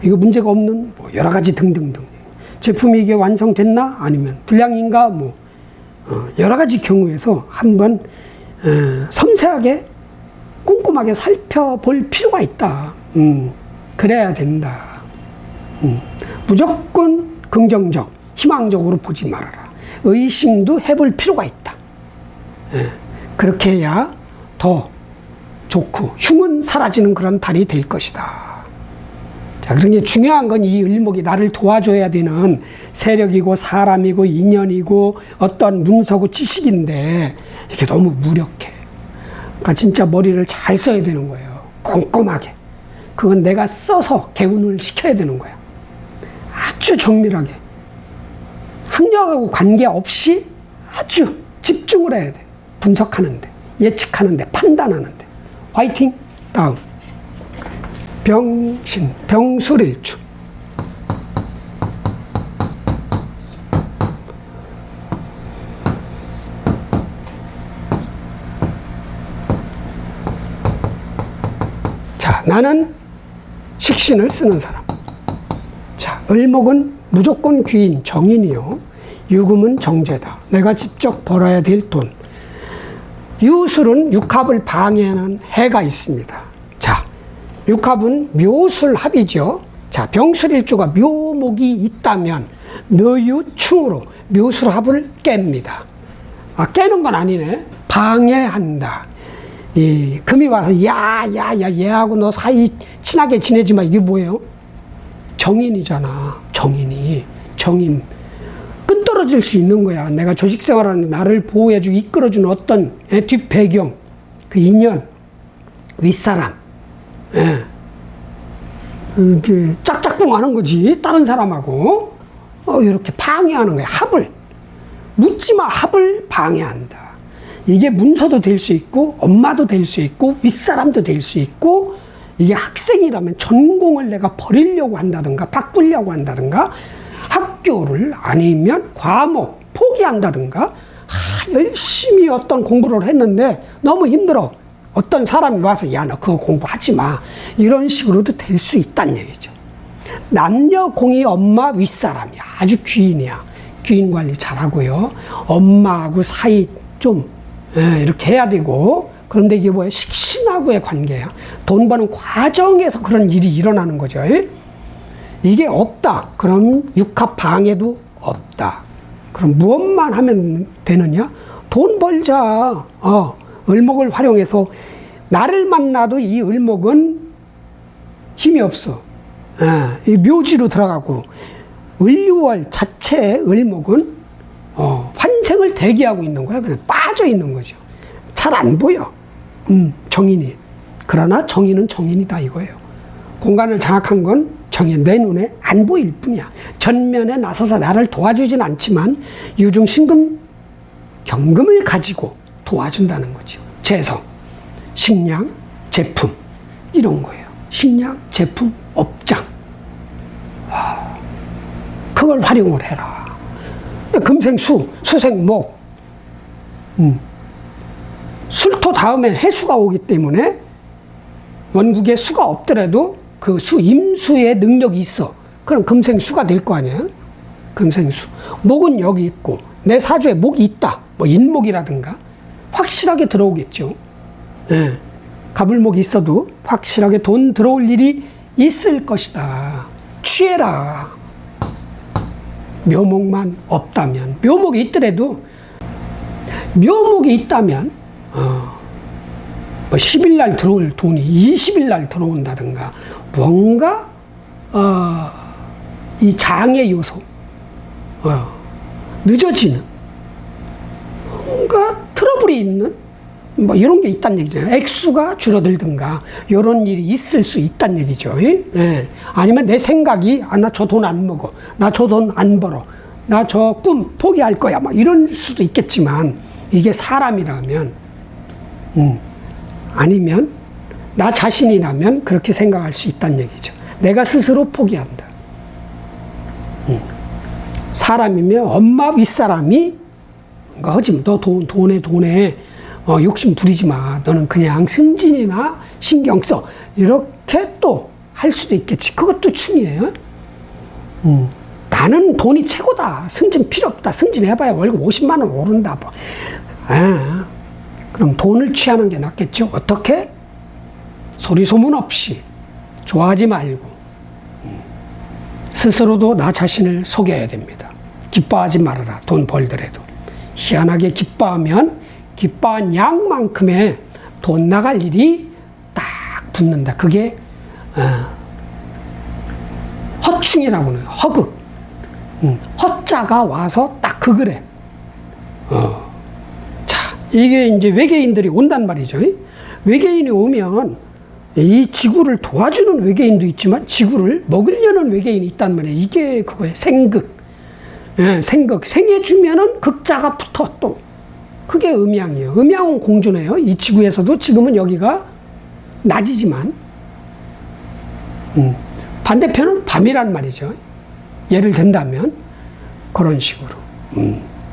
이거 문제가 없는 뭐 여러 가지 등등등. 제품이 이게 완성됐나 아니면 불량인가 뭐 여러 가지 경우에서 한번 섬세하게 꼼꼼하게 살펴볼 필요가 있다. 그래야 된다. 무조건 긍정적, 희망적으로 보지 말아라. 의심도 해볼 필요가 있다. 그렇게 해야 더 좋고 흉은 사라지는 그런 달이 될 것이다. 자, 그러니 중요한 건 이 을목이 나를 도와줘야 되는 세력이고 사람이고 인연이고 어떤 문서고 지식인데 이게 너무 무력해. 그러니까 진짜 머리를 잘 써야 되는 거예요. 꼼꼼하게. 그건 내가 써서 개운을 시켜야 되는 거야. 아주 정밀하게. 학력하고 관계없이 아주 집중을 해야 돼. 분석하는데, 예측하는데, 판단하는데. 화이팅! 다음. 병신, 병술일주. 자, 나는 식신을 쓰는 사람. 자, 을목은 무조건 귀인, 정인이요. 유금은 정제다. 내가 직접 벌어야 될 돈. 유술은 육합을 방해하는 해가 있습니다. 자, 육합은 묘술합이죠. 자, 병술일주가 묘목이 있다면 묘유충으로 묘술합을 깹니다. 깨는 건 아니네. 방해한다. 이 금이 와서 얘하고 너 사이 친하게 지내지 마. 이게 뭐예요? 정인이잖아. 정인. 떨어질 수 있는 거야. 내가 조직 생활하는 나를 보호해주고 이끌어주는 어떤 뒷배경, 그 인연, 윗사람, 이게 짝짝꿍 하는 거지. 다른 사람하고 이렇게 방해하는 거야. 합을 묻지마. 합을 방해한다. 이게 문서도 될 수 있고 엄마도 될 수 있고 윗사람도 될 수 있고, 이게 학생이라면 전공을 내가 버리려고 한다든가 바꾸려고 한다든가 학교를 아니면 과목 포기한다든가 열심히 어떤 공부를 했는데 너무 힘들어. 어떤 사람이 와서 야, 너 그거 공부하지 마. 이런 식으로도 될 수 있다는 얘기죠. 남녀 공이 엄마 윗사람이 아주 귀인이야. 귀인 관리 잘하고요. 엄마하고 사이 좀 이렇게 해야 되고. 그런데 이게 뭐야? 식신하고의 관계야. 돈 버는 과정에서 그런 일이 일어나는 거죠. 이게 없다. 그럼 육합 방해도 없다. 그럼 무엇만 하면 되느냐? 돈 벌자. 을목을 활용해서 나를 만나도 이 을목은 힘이 없어. 이 묘지로 들어가고, 을유월 자체의 을목은 환생을 대기하고 있는 거야. 그냥 빠져 있는 거죠. 잘 안 보여. 정인이. 그러나 정인은 정인이다 이거예요. 공간을 장악한 건 정인, 내 눈에 안 보일 뿐이야. 전면에 나서서 나를 도와주진 않지만 유중 신금 경금을 가지고 도와준다는 거죠. 재성, 식량, 제품 이런 거예요. 식량, 제품, 업장. 그걸 활용을 해라. 금생수, 수생목. 술토 다음엔 해수가 오기 때문에 원국에 수가 없더라도 그 임수의 능력이 있어. 그럼 금생수가 될 거 아니에요? 금생수. 목은 여기 있고 내 사주에 목이 있다. 뭐 인목이라든가 확실하게 들어오겠죠. 예. 가불목이 있어도 확실하게 돈 들어올 일이 있을 것이다. 취해라. 묘목만 없다면. 묘목이 있더라도 묘목이 있다면 뭐 10일 날 들어올 돈이 20일 날 들어온다든가 뭔가 이 장애 요소 늦어지는 뭔가 트러블이 있는 뭐 이런 게 있다는 얘기잖아요. 액수가 줄어들든가 이런 일이 있을 수 있다는 얘기죠. 예. 아니면 내 생각이 나 저 돈 안 먹어, 나 저 돈 안 벌어, 나 저 꿈 포기할 거야, 막 이럴 수도 있겠지만 이게 사람이라면 아니면 나 자신이라면 그렇게 생각할 수 있다는 얘기죠. 내가 스스로 포기한다. 사람이면 엄마 윗사람이 하지 너 돈에 욕심 부리지 마. 너는 그냥 승진이나 신경 써. 이렇게 또 할 수도 있겠지. 그것도 충이에요. 나는 돈이 최고다. 승진 필요 없다. 승진해봐야 월급 50만 원 오른다. 뭐. 그럼 돈을 취하는 게 낫겠죠. 어떻게? 소리 소문 없이 좋아하지 말고 스스로도 나 자신을 속여야 됩니다. 기뻐하지 말아라. 돈 벌더라도. 희한하게 기뻐하면 기뻐한 양만큼의 돈 나갈 일이 딱 붙는다. 그게 허충이라고 해요. 허극. 허자가 와서 딱 그거래. 자, 이게 이제 외계인들이 온단 말이죠. 외계인이 오면 이 지구를 도와주는 외계인도 있지만 지구를 먹으려는 외계인이 있단 말이에요. 이게 그거예요. 생극. 생극. 생해주면은 극자가 붙어 또. 그게 음양이에요. 음양은 공존해요. 이 지구에서도 지금은 여기가 낮이지만 반대편은 밤이란 말이죠. 예를 든다면 그런 식으로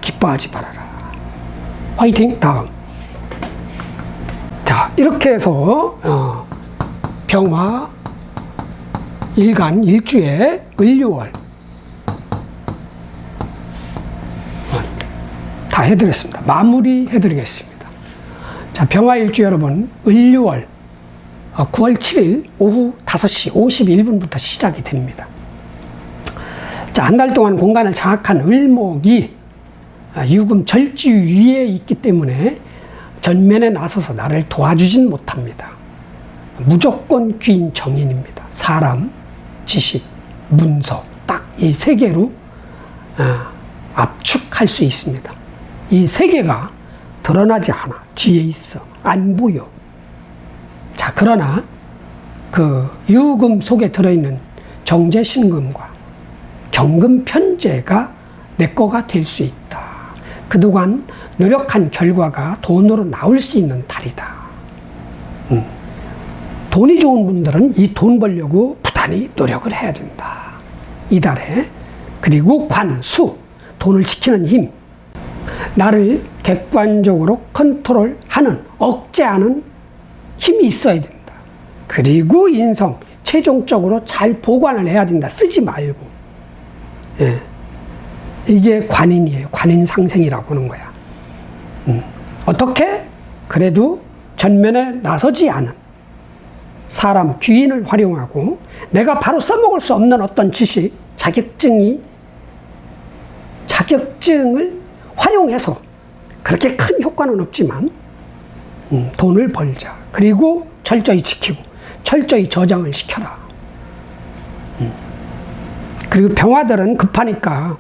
기뻐하지 말아라. 화이팅. 다음. 자, 이렇게 해서 병화 일간 일주에 을유월 다 해드렸습니다. 마무리 해드리겠습니다. 자, 병화일주 여러분, 을유월 9월 7일 오후 5시 51분부터 시작이 됩니다. 자, 한 달 동안 공간을 장악한 을목이 유금 절지 위에 있기 때문에 전면에 나서서 나를 도와주진 못합니다. 무조건 귀인 정인입니다. 사람, 지식, 문서 딱 이 세 개로 압축할 수 있습니다. 이 세 개가 드러나지 않아. 뒤에 있어. 안 보여. 자, 그러나 그 유금 속에 들어있는 정제신금과 경금 편제가 내 거가 될 수 있다. 그동안 노력한 결과가 돈으로 나올 수 있는 달이다. 돈이 좋은 분들은 이 돈 벌려고 부단히 노력을 해야 된다. 이 달에. 그리고 관, 수, 돈을 지키는 힘. 나를 객관적으로 컨트롤하는, 억제하는 힘이 있어야 된다. 그리고 인성, 최종적으로 잘 보관을 해야 된다. 쓰지 말고. 예. 이게 관인이에요. 관인 상생이라고 하는 거야. 어떻게? 그래도 전면에 나서지 않은 사람, 귀인을 활용하고 내가 바로 써먹을 수 없는 어떤 지식, 자격증을 활용해서 그렇게 큰 효과는 없지만 돈을 벌자. 그리고 철저히 지키고 철저히 저장을 시켜라. 그리고 병화들은 급하니까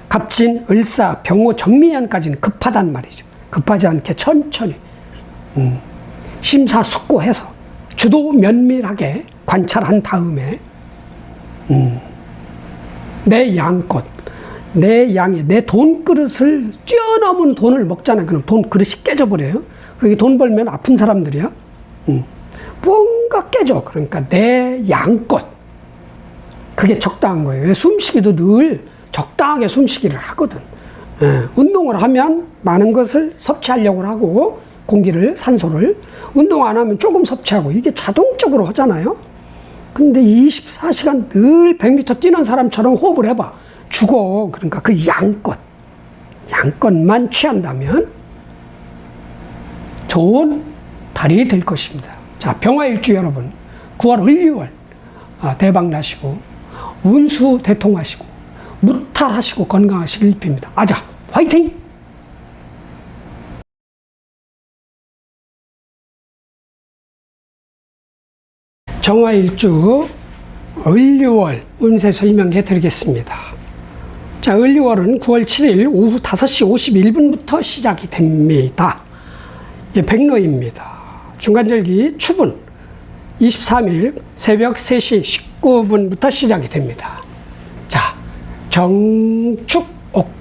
갑진, 을사, 병호, 정미년까지는 급하단 말이죠. 급하지 않게 천천히 심사숙고해서 주도 면밀하게 관찰한 다음에 내 양껏, 내 양에 내 돈 그릇을 뛰어넘은 돈을 먹잖아요. 그럼 돈 그릇이 깨져버려요. 그게 돈 벌면 아픈 사람들이야. 뭔가 깨져. 그러니까 내 양껏. 그게 적당한 거예요. 숨쉬기도 늘 적당하게 숨쉬기를 하거든. 운동을 하면 많은 것을 섭취하려고 하고, 공기를, 산소를. 운동 안 하면 조금 섭취하고, 이게 자동적으로 하잖아요. 근데 24시간 늘 100m 뛰는 사람처럼 호흡을 해봐. 죽어. 그러니까 그 양껏만 취한다면 좋은 달이 될 것입니다. 자, 병화일주 여러분, 9월, 1, 2월 대박 나시고, 운수 대통하시고, 무탈하시고, 건강하시길 빕니다. 아자, 화이팅! 정화일주 을류월 운세 설명해 드리겠습니다. 자, 을류월은 9월 7일 오후 5시 51분부터 시작이 됩니다. 예, 백로입니다. 중간절기 추분 23일 새벽 3시 19분부터 시작이 됩니다. 자,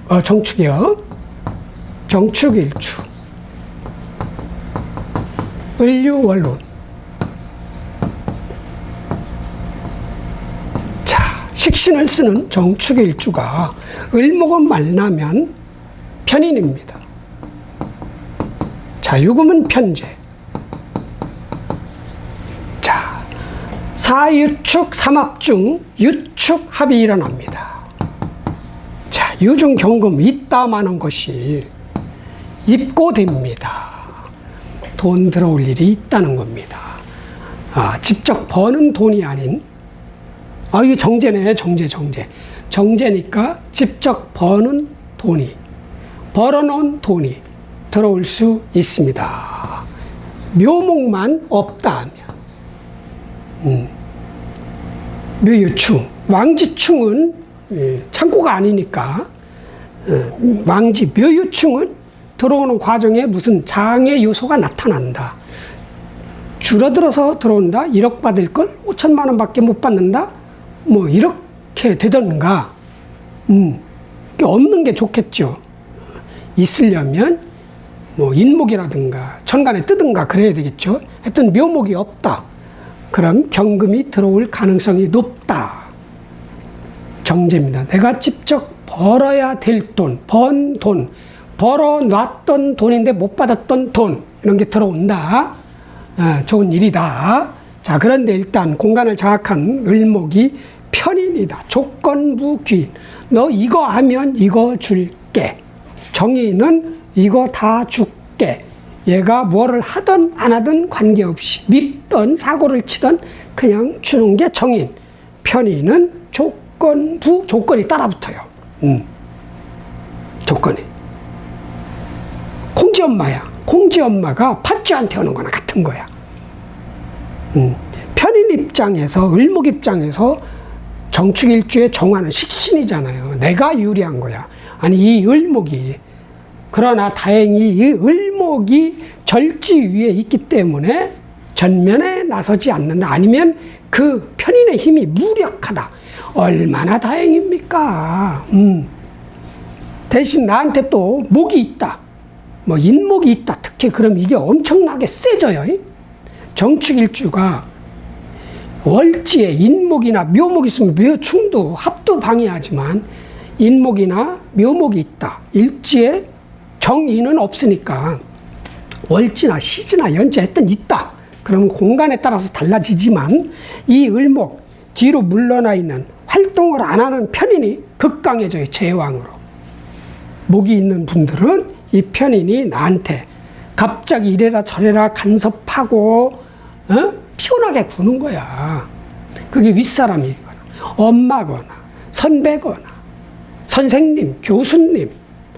정축이요. 정축일주 을류월운. 식신을 쓰는 정축일주가 을목은 만나면 편인입니다. 자, 유금은 편재. 자, 사유축 삼합중 유축합이 일어납니다. 자, 유중경금 있다마는 것이 입고됩니다. 돈 들어올 일이 있다는 겁니다. 직접 버는 돈이 아닌, 이게 정제네, 정제. 정제니까 직접 버는 돈이, 벌어놓은 돈이 들어올 수 있습니다. 묘목만 없다 하면. 묘유충, 왕지충은 창고가 아니니까, 묘유충은 들어오는 과정에 무슨 장애 요소가 나타난다. 줄어들어서 들어온다. 1억 받을 걸 5천만 원밖에 못 받는다. 뭐 이렇게 되던가. 없는 게 좋겠죠. 있으려면 뭐 인목이라든가 천간에 뜨든가 그래야 되겠죠. 하여튼 묘목이 없다. 그럼 경금이 들어올 가능성이 높다. 정제입니다. 내가 직접 벌어야 될 돈, 번 돈, 벌어놨던 돈인데 못 받았던 돈, 이런 게 들어온다. 좋은 일이다. 자, 그런데 일단 공간을 장악한 을목이 편인이다. 조건부 귀인. 너 이거 하면 이거 줄게. 정의는 이거 다 줄게. 얘가 뭐를 하든 안 하든 관계없이 믿든 사고를 치든 그냥 주는 게 정인. 편인은 조건이 따라붙어요. 조건이. 콩지엄마야. 콩지엄마가 팥쥐한테 오는 거나 같은 거야. 편인 입장에서, 을목 입장에서 정축일주의 정화는 식신이잖아요. 내가 유리한 거야. 아니, 이 을목이. 그러나 다행히 이 을목이 절지 위에 있기 때문에 전면에 나서지 않는다. 아니면 그 편인의 힘이 무력하다. 얼마나 다행입니까? 대신 나한테 또 목이 있다. 뭐 인목이 있다. 특히 그럼 이게 엄청나게 세져요. 정축일주가 월지에 인목이나 묘목이 있으면 묘충도 합도 방해하지만 인목이나 묘목이 있다. 일지에 정인은 없으니까 월지나 시지나 연지 했든 있다. 그럼 공간에 따라서 달라지지만 이 을목 뒤로 물러나 있는 활동을 안 하는 편인이 극강해져요. 제왕으로. 목이 있는 분들은 이 편인이 나한테 갑자기 이래라 저래라 간섭하고 피곤하게 구는 거야. 그게 윗사람이거나 엄마거나 선배거나 선생님, 교수님,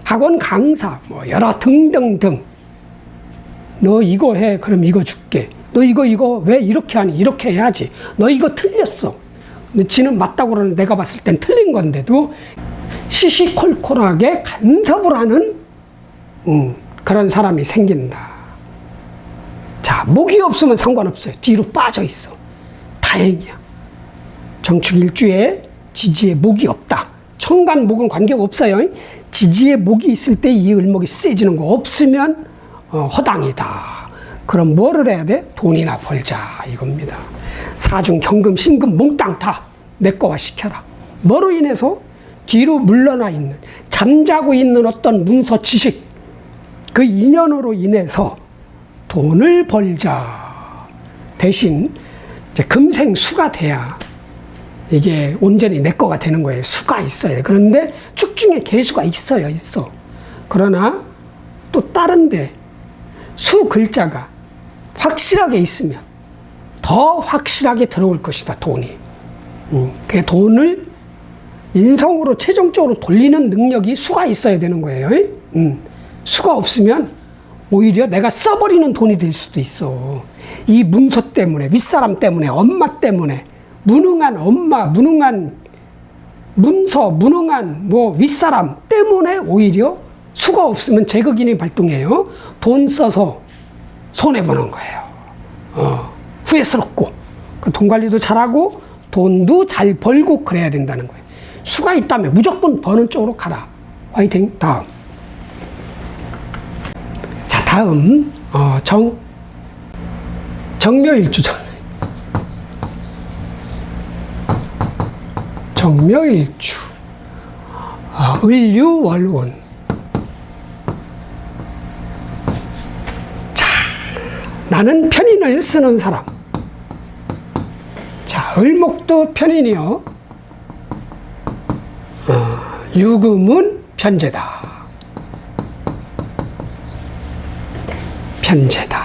학원 강사 뭐 여러 등등등. 너 이거 해. 그럼 이거 줄게. 너 이거 왜 이렇게 하니? 이렇게 해야지. 너 이거 틀렸어. 근데 지는 맞다고 그러는 내가 봤을 땐 틀린 건데도 시시콜콜하게 간섭을 하는 그런 사람이 생긴다. 자, 목이 없으면 상관없어요. 뒤로 빠져 있어. 다행이야. 정축일주에 지지에 목이 없다. 천간 목은 관계가 없어요. 지지에 목이 있을 때 이 을목이 세지는 거. 없으면 허당이다. 그럼 뭐를 해야 돼? 돈이나 벌자 이겁니다. 사중, 경금, 신금 몽땅 다 내 거화 시켜라. 뭐로 인해서? 뒤로 물러나 있는, 잠자고 있는 어떤 문서 지식, 그 인연으로 인해서 돈을 벌자. 대신 이제 금생수가 돼야 이게 온전히 내 거가 되는 거예요. 수가 있어요. 그런데 축중에 개수가 있어. 그러나 또 다른데 수 글자가 확실하게 있으면 더 확실하게 들어올 것이다, 돈이. 그 돈을 인성으로 최종적으로 돌리는 능력이 수가 있어야 되는 거예요. 수가 없으면 오히려 내가 써버리는 돈이 될 수도 있어. 이 문서 때문에, 윗사람 때문에, 엄마 때문에, 무능한 엄마, 무능한 문서, 무능한 윗사람 때문에 오히려 수가 없으면 제거기능이 발동해요. 돈 써서 손해보는 거예요. 후회스럽고, 돈 관리도 잘하고, 돈도 잘 벌고 그래야 된다는 거예요. 수가 있다면 무조건 버는 쪽으로 가라. 화이팅. 다음. 자, 다음 정묘일주죠. 정묘일주. 을유월운. 자, 나는 편인을 쓰는 사람. 자, 을목도 편인이요. 유금은 편제다. 편제다.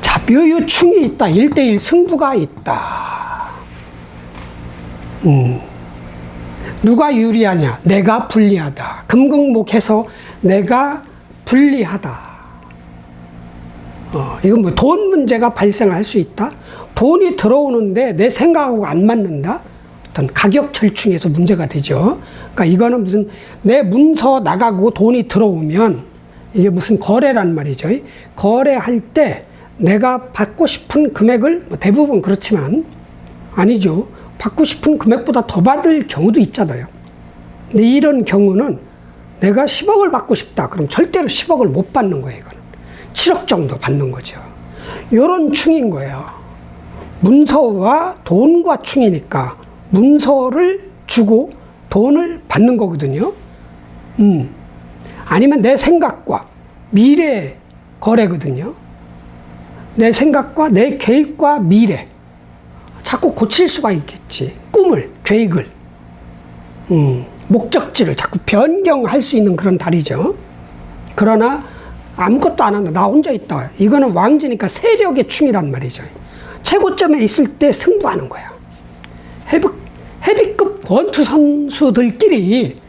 자, 묘유충이 있다. 1대1 승부가 있다. 누가 유리하냐? 내가 불리하다. 금극목해서 내가 불리하다. 이건 돈 문제가 발생할 수 있다. 돈이 들어오는데 내 생각하고 안 맞는다. 어떤 가격철충에서 문제가 되죠. 그러니까 이거는 무슨 내 문서 나가고 돈이 들어오면 이게 무슨 거래란 말이죠. 거래할 때 내가 받고 싶은 금액을 대부분 그렇지만 아니죠. 받고 싶은 금액보다 더 받을 경우도 있잖아요. 근데 이런 경우는 내가 10억을 받고 싶다. 그럼 절대로 10억을 못 받는 거예요. 이거는 7억 정도 받는 거죠. 이런 충인 거예요. 문서와 돈과 충이니까 문서를 주고 돈을 받는 거거든요. 아니면 내 생각과 미래 거래거든요. 내 생각과 내 계획과 미래. 자꾸 고칠 수가 있겠지. 꿈을, 계획을, 목적지를 자꾸 변경할 수 있는 그런 달이죠. 그러나 아무것도 안 한다. 나 혼자 있다. 이거는 왕지니까 세력의 충이란 말이죠. 최고점에 있을 때 승부하는 거야. 헤비급 권투 선수들끼리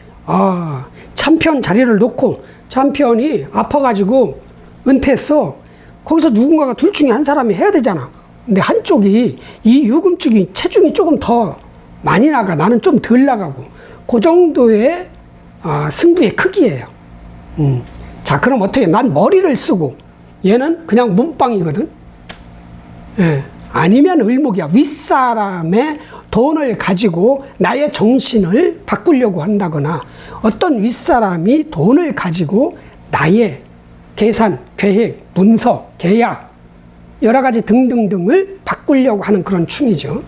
챔피언 자리를 놓고 챔피언이 아파가지고 은퇴했어. 거기서 누군가가 둘 중에 한 사람이 해야 되잖아. 근데 한쪽이 이 유금 쪽이 체중이 조금 더 많이 나가. 나는 좀 덜 나가고. 그 정도의 승부의 크기예요. 자, 그럼 어떻게? 난 머리를 쓰고 얘는 그냥 문방이거든. 예. 아니면 을목이야. 윗사람의 돈을 가지고 나의 정신을 바꾸려고 한다거나 어떤 윗사람이 돈을 가지고 나의 계산, 계획, 문서, 계약 여러 가지 등등등을 바꾸려고 하는 그런 충이죠.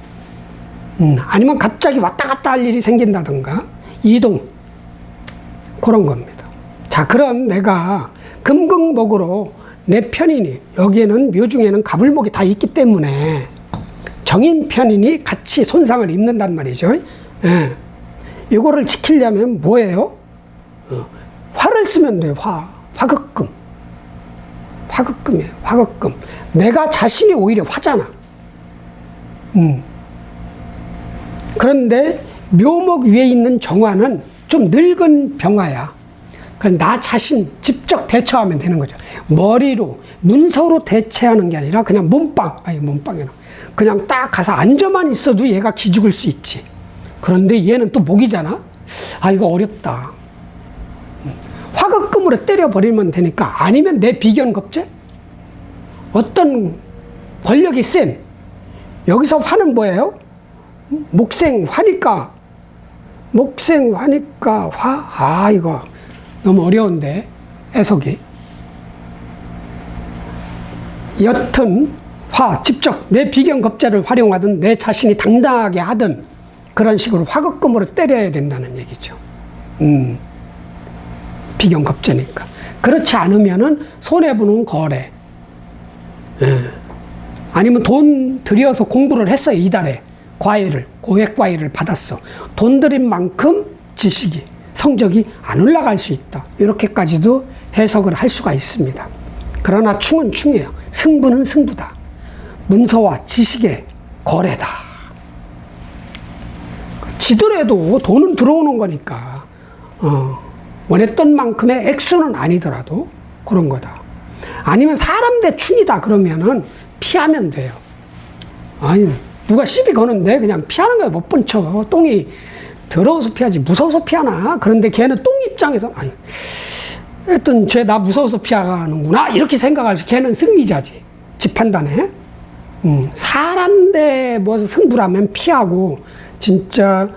아니면 갑자기 왔다 갔다 할 일이 생긴다든가 이동 그런 겁니다. 자, 그럼 내가 금극목으로 내 편인이 여기에는 묘중에는 갑을목이 다 있기 때문에 정인 편인이 같이 손상을 입는단 말이죠. 예. 이거를 지키려면 뭐예요? 화를 쓰면 돼요. 화극금. 화극금이에요. 화극금. 내가 자신이 오히려 화잖아. 그런데 묘목 위에 있는 정화는 좀 늙은 병화야. 그럼 나 자신 직접 대처하면 되는 거죠. 머리로, 문서로 대체하는 게 아니라 그냥 몸빵이나. 그냥 딱 가서 앉아만 있어도 얘가 기죽을 수 있지. 그런데 얘는 또 목이잖아? 이거 어렵다. 화극금으로 때려버리면 되니까. 아니면 내 비견겁제? 어떤 권력이 센, 여기서 화는 뭐예요? 목생화니까 화? 이거 너무 어려운데 해석이. 여튼 화, 직접 내 비견겁제를 활용하든 내 자신이 당당하게 하든 그런 식으로 화급금으로 때려야 된다는 얘기죠. 비견겁제니까. 그렇지 않으면은 손해보는 거래. 예. 아니면 돈 들여서 공부를 했어요. 이달에 과외를, 고액 과외를 받았어. 돈 들인 만큼 지식이, 성적이 안 올라갈 수 있다. 이렇게까지도 해석을 할 수가 있습니다. 그러나 충은 충이에요. 승부는 승부다. 문서와 지식의 거래다. 지더라도 돈은 들어오는 거니까 원했던 만큼의 액수는 아니더라도 그런 거다. 아니면 사람 대 충이다 그러면은 피하면 돼요. 아니 누가 시비 거는데 그냥 피하는 거야. 못 본 척. 똥이 더러워서 피하지 무서워서 피하나? 그런데 걔는 똥 입장에서 아니 하여튼 쟤 나 무서워서 피하는구나 이렇게 생각할 수. 걔는 승리자지. 지 판단에. 사람 대 뭐 승부라면 피하고 진짜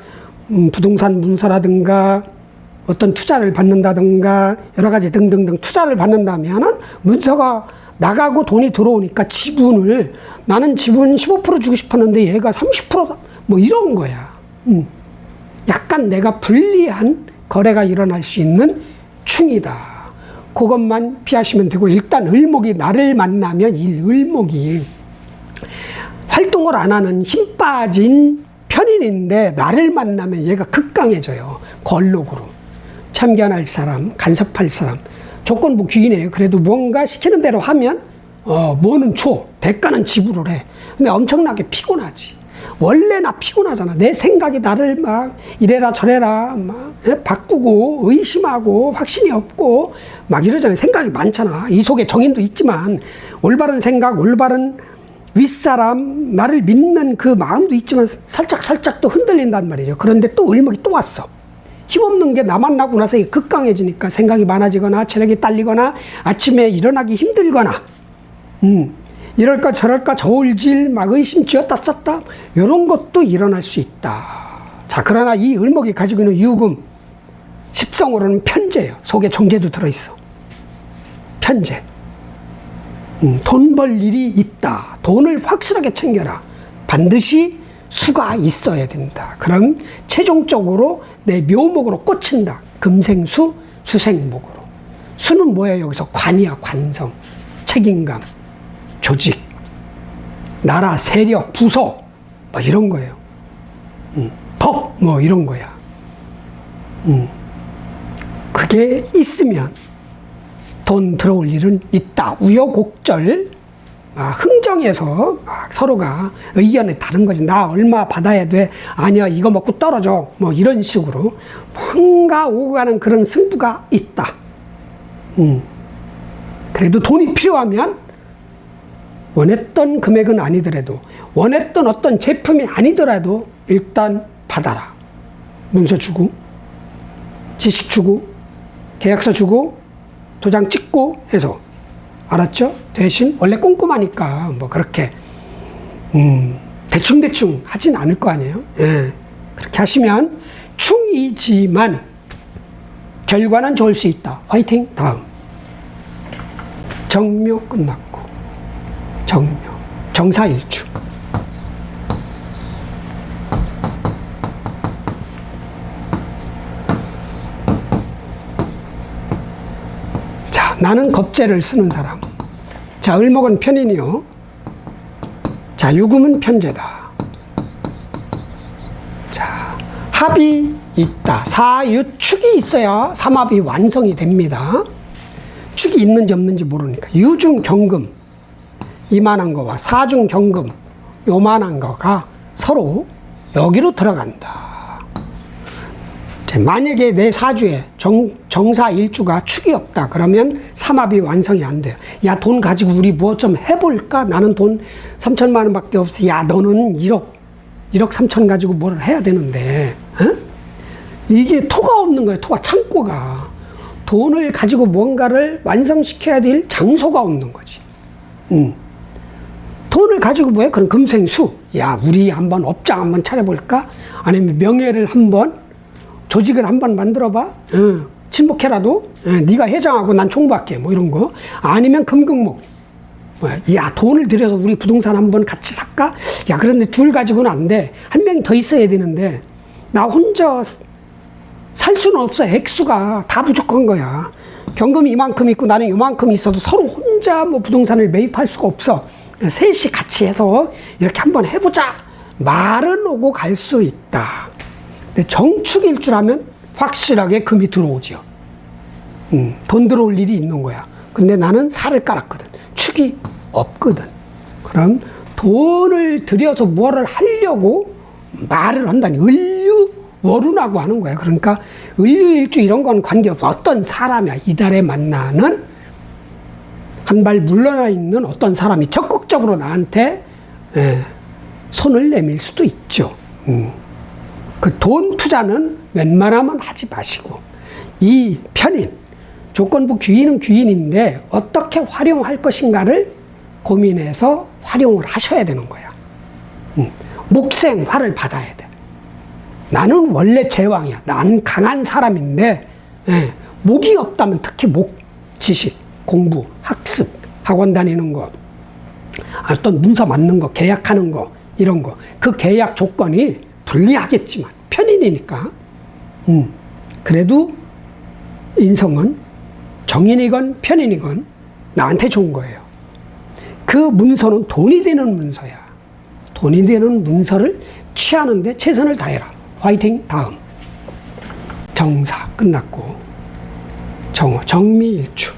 부동산 문서라든가 어떤 투자를 받는다든가 여러 가지 등등등 투자를 받는다면은 문서가 나가고 돈이 들어오니까 지분을 나는 지분 15% 주고 싶었는데 얘가 30%뭐 이런 거야. 약간 내가 불리한 거래가 일어날 수 있는 충이다. 그것만 피하시면 되고 일단 을목이 나를 만나면 이 을목이 활동을 안 하는 힘 빠진 편인인데 나를 만나면 얘가 극강해져요. 걸록으로. 참견할 사람, 간섭할 사람. 조건부 귀인이에요. 그래도 뭔가 시키는 대로 하면 뭐는 줘. 대가는 지불을 해. 근데 엄청나게 피곤하지. 원래 나 피곤하잖아. 내 생각이 나를 막 이래라 저래라 막 바꾸고 의심하고 확신이 없고 막 이러잖아요. 생각이 많잖아. 이 속에 정인도 있지만 올바른 생각, 올바른 윗사람, 나를 믿는 그 마음도 있지만 살짝 또 흔들린단 말이죠. 그런데 또 을목이 또 왔어. 힘없는 게 나 만나고 나서 극강해지니까 생각이 많아지거나 체력이 딸리거나 아침에 일어나기 힘들거나 이럴까 저럴까 저울질 막 의심 쥐었다 썼다 이런 것도 일어날 수 있다. 자, 그러나 이 을목이 가지고 있는 유금 십성으로는 편재예요. 속에 정제도 들어있어. 편재. 돈 벌 일이 있다. 돈을 확실하게 챙겨라. 반드시 수가 있어야 된다. 그럼 최종적으로 내 묘목으로 꽂힌다. 금생수, 수생목으로. 수는 뭐예요? 여기서 관이야. 관성, 책임감, 조직, 나라, 세력, 부서 뭐 이런 거예요. 법 뭐 이런 거야. 그게 있으면 돈 들어올 일은 있다. 우여곡절 흥정해서 서로가 의견이 다른 거지. 나 얼마 받아야 돼? 아니야 이거 먹고 떨어져. 뭐 이런 식으로 뭔가 오고 가는 그런 승부가 있다. 그래도 돈이 필요하면 원했던 금액은 아니더라도 원했던 어떤 제품이 아니더라도 일단 받아라. 문서 주고 지식 주고 계약서 주고 도장 찍고 해서. 알았죠? 대신 원래 꼼꼼하니까 뭐 그렇게 대충 하진 않을 거 아니에요. 예. 그렇게 하시면 충이지만 결과는 좋을 수 있다. 화이팅. 다음 정묘 끝났고 정묘 정사일주. 나는 겁재를 쓰는 사람. 자, 을목은 편인이요. 자, 유금은 편재다. 자, 합이 있다. 사유축이 있어야 삼합이 완성이 됩니다. 축이 있는지 없는지 모르니까. 유중 경금, 이만한 거와 사중 경금, 요만한 거가 서로 여기로 들어간다. 만약에 내 사주에 정사일주가 축이 없다 그러면 삼합이 완성이 안 돼요. 야, 돈 가지고 우리 뭐 좀 해볼까? 나는 돈 3천만 원밖에 없어. 야, 너는 1억 3천 가지고 뭘 해야 되는데 이게 토가 없는 거예요. 토가 창고가. 돈을 가지고 뭔가를 완성시켜야 될 장소가 없는 거지. 돈을 가지고 뭐해? 그럼 금생수. 야, 우리 한번 업장 한번 차려볼까? 아니면 명예를 한번 조직을 한번 만들어봐. 친목해라도 네가 회장하고 난 총무할게. 뭐 이런 거. 아니면 금극목. 야, 돈을 들여서 우리 부동산 한번 같이 살까? 야, 그런데 둘 가지고는 안 돼. 한 명이 더 있어야 되는데, 나 혼자 살 수는 없어. 액수가 다 부족한 거야. 경금이 이만큼 있고 나는 이만큼 있어도 서로 혼자 뭐 부동산을 매입할 수가 없어. 셋이 같이 해서 이렇게 한번 해보자. 말은 오고 갈 수 있다. 근데 정축일 줄 알면 확실하게 금이 들어오죠. 돈 들어올 일이 있는 거야. 근데 나는 살을 깔았거든. 축이 없거든. 그럼 돈을 들여서 뭐를 하려고 말을 한다니. 을유월운하고 하는 거야. 그러니까 을유일주 이런 건 관계없어. 어떤 사람이야. 이달에 만나는 한 발 물러나 있는 어떤 사람이 적극적으로 나한테 손을 내밀 수도 있죠. 그 돈 투자는 웬만하면 하지 마시고, 이 편인, 조건부 귀인은 귀인인데 어떻게 활용할 것인가를 고민해서 활용을 하셔야 되는 거야. 목생화를 받아야 돼. 나는 원래 제왕이야. 나는 강한 사람인데, 목이 없다면 특히 목, 지식, 공부, 학습, 학원 다니는 거, 어떤 문서 맞는 거, 계약하는 거, 이런 거. 그 계약 조건이 불리하겠지만, 편인이니까. 그래도 인성은 정인이건 편인이건 나한테 좋은 거예요. 그 문서는 돈이 되는 문서야. 돈이 되는 문서를 취하는데 최선을 다해라. 화이팅. 다음. 정사 끝났고, 정호, 정미일주.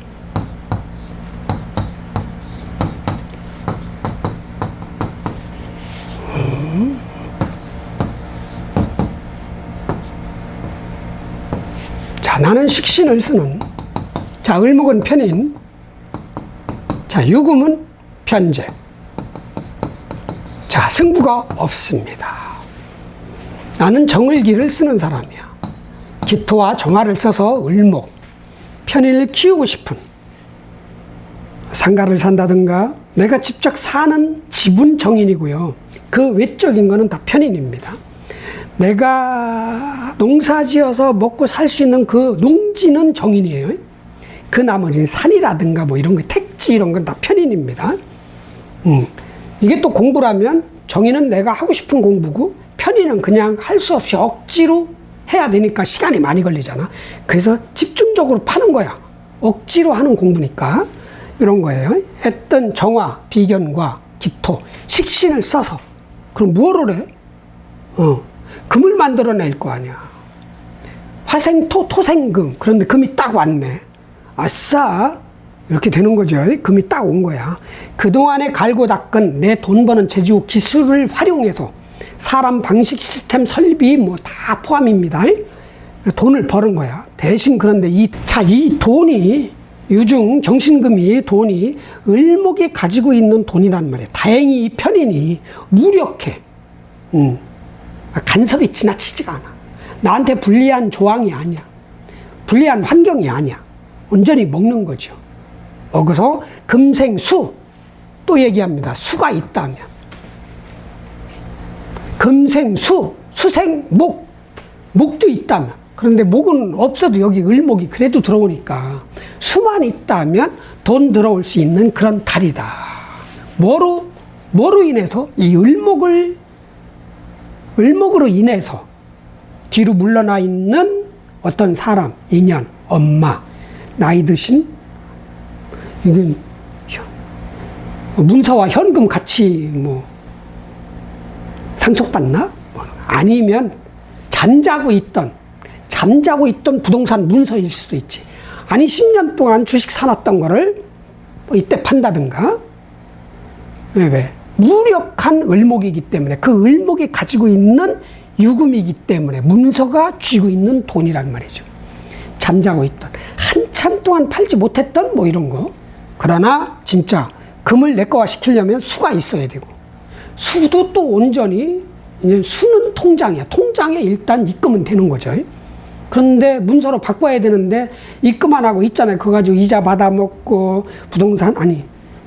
자, 나는 식신을 쓰는, 자, 을목은 편인, 자, 유금은 편재, 자, 승부가 없습니다. 나는 정을기를 쓰는 사람이야. 기토와 정화를 써서 을목, 편인을 키우고 싶은, 상가를 산다든가 내가 직접 사는 집은 정인이고요. 그 외적인 거는 다 편인입니다. 내가 농사 지어서 먹고 살 수 있는 그 농지는 정인이에요. 그 나머지는 산이라든가 뭐 이런 거, 택지 이런 건 다 편인입니다. 이게 또 공부라면 정인은 내가 하고 싶은 공부고, 편인은 그냥 할 수 없이 억지로 해야 되니까 시간이 많이 걸리잖아. 그래서 집중적으로 파는 거야. 억지로 하는 공부니까. 이런 거예요. 했던 정화, 비견과 기토, 식신을 써서. 그럼 뭐를 해? 금을 만들어낼 거 아니야. 화생토, 토생금. 그런데 금이 딱 왔네. 아싸! 이렇게 되는 거죠. 금이 딱 온 거야. 그동안에 갈고 닦은 내 돈 버는 재주 기술을 활용해서 사람 방식, 시스템, 설비 뭐 다 포함입니다. 돈을 버는 거야. 대신 그런데 이 돈이, 유중 경신금이 돈이 을목이 가지고 있는 돈이란 말이야. 다행히 이 편인이 무력해. 간섭이 지나치지가 않아. 나한테 불리한 조항이 아니야. 불리한 환경이 아니야. 온전히 먹는 거죠. 거기서 금생수 또 얘기합니다. 수가 있다면. 금생수, 수생목, 목도 있다면. 그런데 목은 없어도 여기 을목이 그래도 들어오니까 수만 있다면 돈 들어올 수 있는 그런 달이다. 뭐로 인해서? 이 을목으로 인해서 뒤로 물러나 있는 어떤 사람, 인연, 엄마, 나이 드신, 이건 문서와 현금 같이 뭐 상속받나? 아니면 잠자고 있던 부동산 문서일 수도 있지. 아니 10년 동안 주식 사놨던 거를 뭐 이때 판다든가. 왜? 무력한 을목이기 때문에, 그 을목이 가지고 있는 유금이기 때문에 문서가 쥐고 있는 돈이란 말이죠. 잠자고 있던, 한참 동안 팔지 못했던 뭐 이런 거. 그러나 진짜 금을 내 거화 시키려면 수가 있어야 되고, 수도 또 온전히, 이제 수는 통장이야. 통장에 일단 입금은 되는 거죠. 그런데 문서로 바꿔야 되는데 입금 안 하고 있잖아요. 그거 가지고 이자 받아먹고 부동산, 아니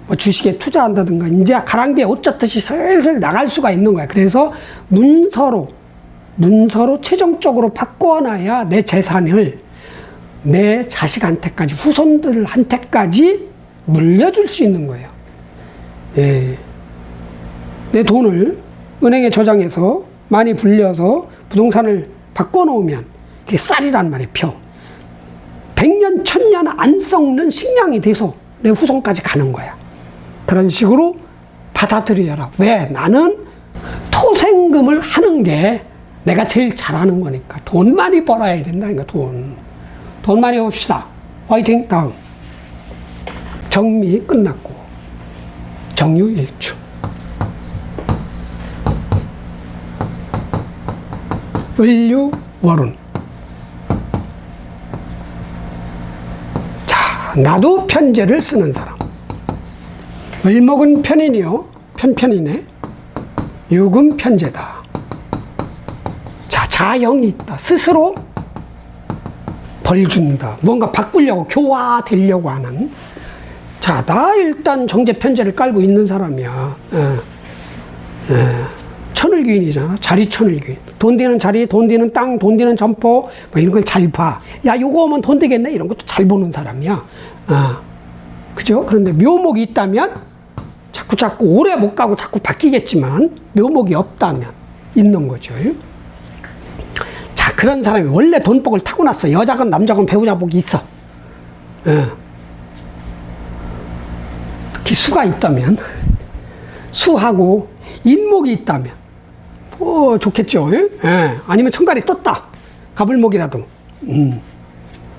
뭐 주식에 투자한다든가, 이제 가랑비에 옷 젖듯이 슬슬 나갈 수가 있는 거야. 그래서 문서로 최종적으로 바꿔놔야 내 재산을 내 자식한테까지, 후손들한테까지 물려줄 수 있는 거예요. 예. 내 돈을 은행에 저장해서 많이 불려서 부동산을 바꿔놓으면 그게 쌀이란 말이에요. 표. 100년, 1000년 안 썩는 식량이 돼서 내 후손까지 가는 거야. 그런 식으로 받아들여라. 왜? 나는 토생금을 하는 게 내가 제일 잘하는 거니까. 돈 많이 벌어야 된다니까, 돈. 돈 많이 봅시다. 화이팅! 다음. 정미 끝났고. 정유일주. 을류, 월운. 자, 나도 편제를 쓰는 사람. 을목은 편인이요. 편편이네. 육은 편제다. 자, 자형이 있다. 스스로 벌 준다. 뭔가 바꾸려고, 교화되려고 하는. 자, 나 일단 정제 편제를 깔고 있는 사람이야. 천을귀인이잖아. 자리 천을귀인. 돈 되는 자리, 돈 되는 땅, 돈 되는 점포, 뭐 이런 걸 잘 봐. 야, 요거 오면 돈 되겠네? 이런 것도 잘 보는 사람이야. 그죠? 그런데 묘목이 있다면 자꾸 오래 못 가고 자꾸 바뀌겠지만 묘목이 없다면 있는 거죠. 자, 그런 사람이 원래 돈복을 타고났어. 여자건 남자건 배우자복이 있어. 특히 수가 있다면, 수하고 인목이 있다면 좋겠죠. 아니면 천간이 떴다. 가불목이라도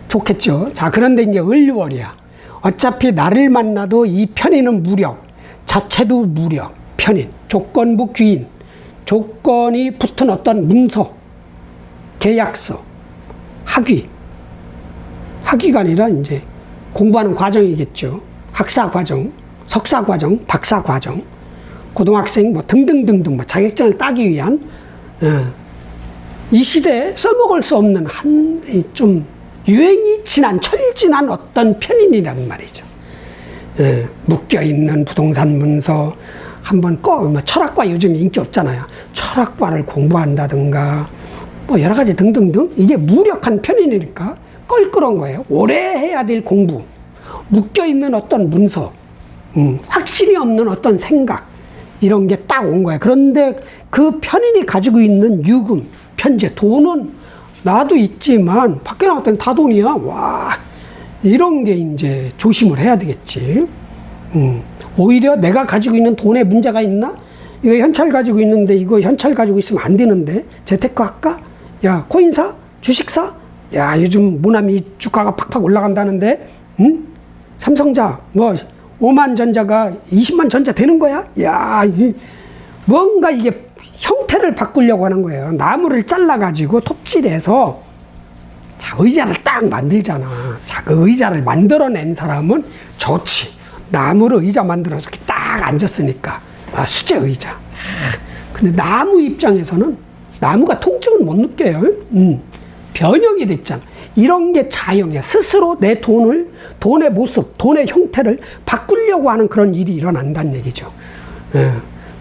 좋겠죠. 자, 그런데 이제 을류월이야. 어차피 나를 만나도 이 편인은 무력, 자체도 무력, 편인, 조건부 귀인, 조건이 붙은 어떤 문서, 계약서, 학위가 아니라 이제 공부하는 과정이겠죠. 학사 과정, 석사 과정, 박사 과정, 고등학생 뭐 등등등등 뭐 자격증을 따기 위한 이 시대에 써먹을 수 없는 한 좀 유행이 지난 철진한 어떤 편인이란 말이죠. 묶여있는 부동산 문서 한번 뭐 철학과 요즘 인기 없잖아요. 철학과를 공부한다든가 뭐 여러 가지 등등등 이게 무력한 편인이니까 껄끄러운 거예요. 오래 해야 될 공부, 묶여있는 어떤 문서, 확실히 없는 어떤 생각 이런 게 딱 온 거예요. 그런데 그 편인이 가지고 있는 유금, 편제, 돈은 나도 있지만 밖에 나왔더니 다 돈이야. 와, 이런 게 이제 조심을 해야 되겠지. 오히려 내가 가지고 있는 돈에 문제가 있나? 이거 현찰 가지고 있는데 이거 현찰 가지고 있으면 안 되는데 재테크 할까? 야, 코인 사? 주식 사? 야, 요즘 모나미 주가가 팍팍 올라간다는데 삼성자 뭐 5만 전자가 20만 전자 되는 거야? 야, 뭔가 이게 형태를 바꾸려고 하는 거예요. 나무를 잘라가지고 톱질해서 자, 의자를 딱 만들잖아. 자, 그 의자를 만들어낸 사람은 좋지. 나무로 의자 만들어서 이렇게 딱 앉았으니까. 수제 의자. 근데 나무 입장에서는 나무가 통증은 못 느껴요. 변형이 됐잖아. 이런 게 자형이야. 스스로 내 돈의 모습, 돈의 형태를 바꾸려고 하는 그런 일이 일어난다는 얘기죠.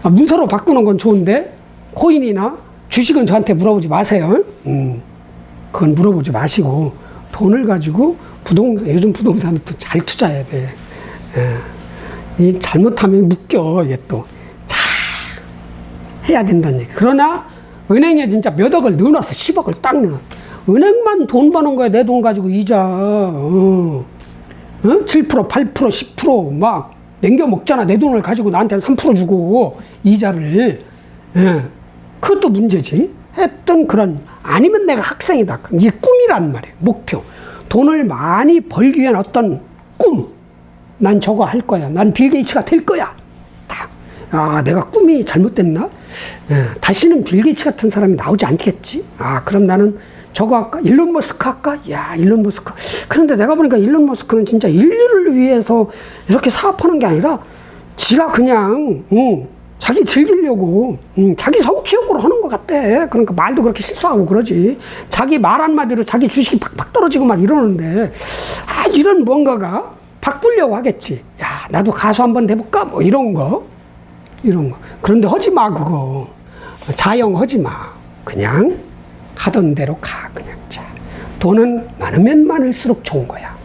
문서로 바꾸는 건 좋은데, 코인이나 주식은 저한테 물어보지 마세요. 그건 물어보지 마시고, 돈을 가지고 요즘 부동산은 또 잘 투자해야 돼. 이 잘못하면 묶여, 이게 또. 해야 된다는 얘기. 그러나, 은행에 진짜 몇 억을 넣어놨어. 10억을 딱 넣어놨어. 은행만 돈 버는 거야. 내 돈 가지고 이자. 7%, 8%, 10% 막 남겨 먹잖아. 내 돈을 가지고 나한테는 3% 주고 이자를. 그것도 문제지. 했던 그런, 아니면 내가 학생이다. 이게 꿈이란 말이에요. 목표. 돈을 많이 벌기 위한 어떤 꿈. 난 저거 할 거야. 난 빌 게이츠가 될 거야. 내가 꿈이 잘못됐나? 다시는 빌 게이츠 같은 사람이 나오지 않겠지? 그럼 나는 저거 할까? 일론 머스크 할까? 야, 일론 머스크. 그런데 내가 보니까 일론 머스크는 진짜 인류를 위해서 이렇게 사업하는 게 아니라 지가 그냥, 자기 즐기려고, 자기 성취욕으로 하는 것 같대. 그러니까 말도 그렇게 실수하고 그러지. 자기 말 한마디로 자기 주식이 팍팍 떨어지고 막 이러는데, 이런 뭔가가 바꾸려고 하겠지. 야, 나도 가수 한번 돼볼까? 뭐 이런 거. 그런데 하지 마, 그거. 자영 하지 마. 그냥 하던 대로 가, 그냥. 자, 돈은 많으면 많을수록 좋은 거야.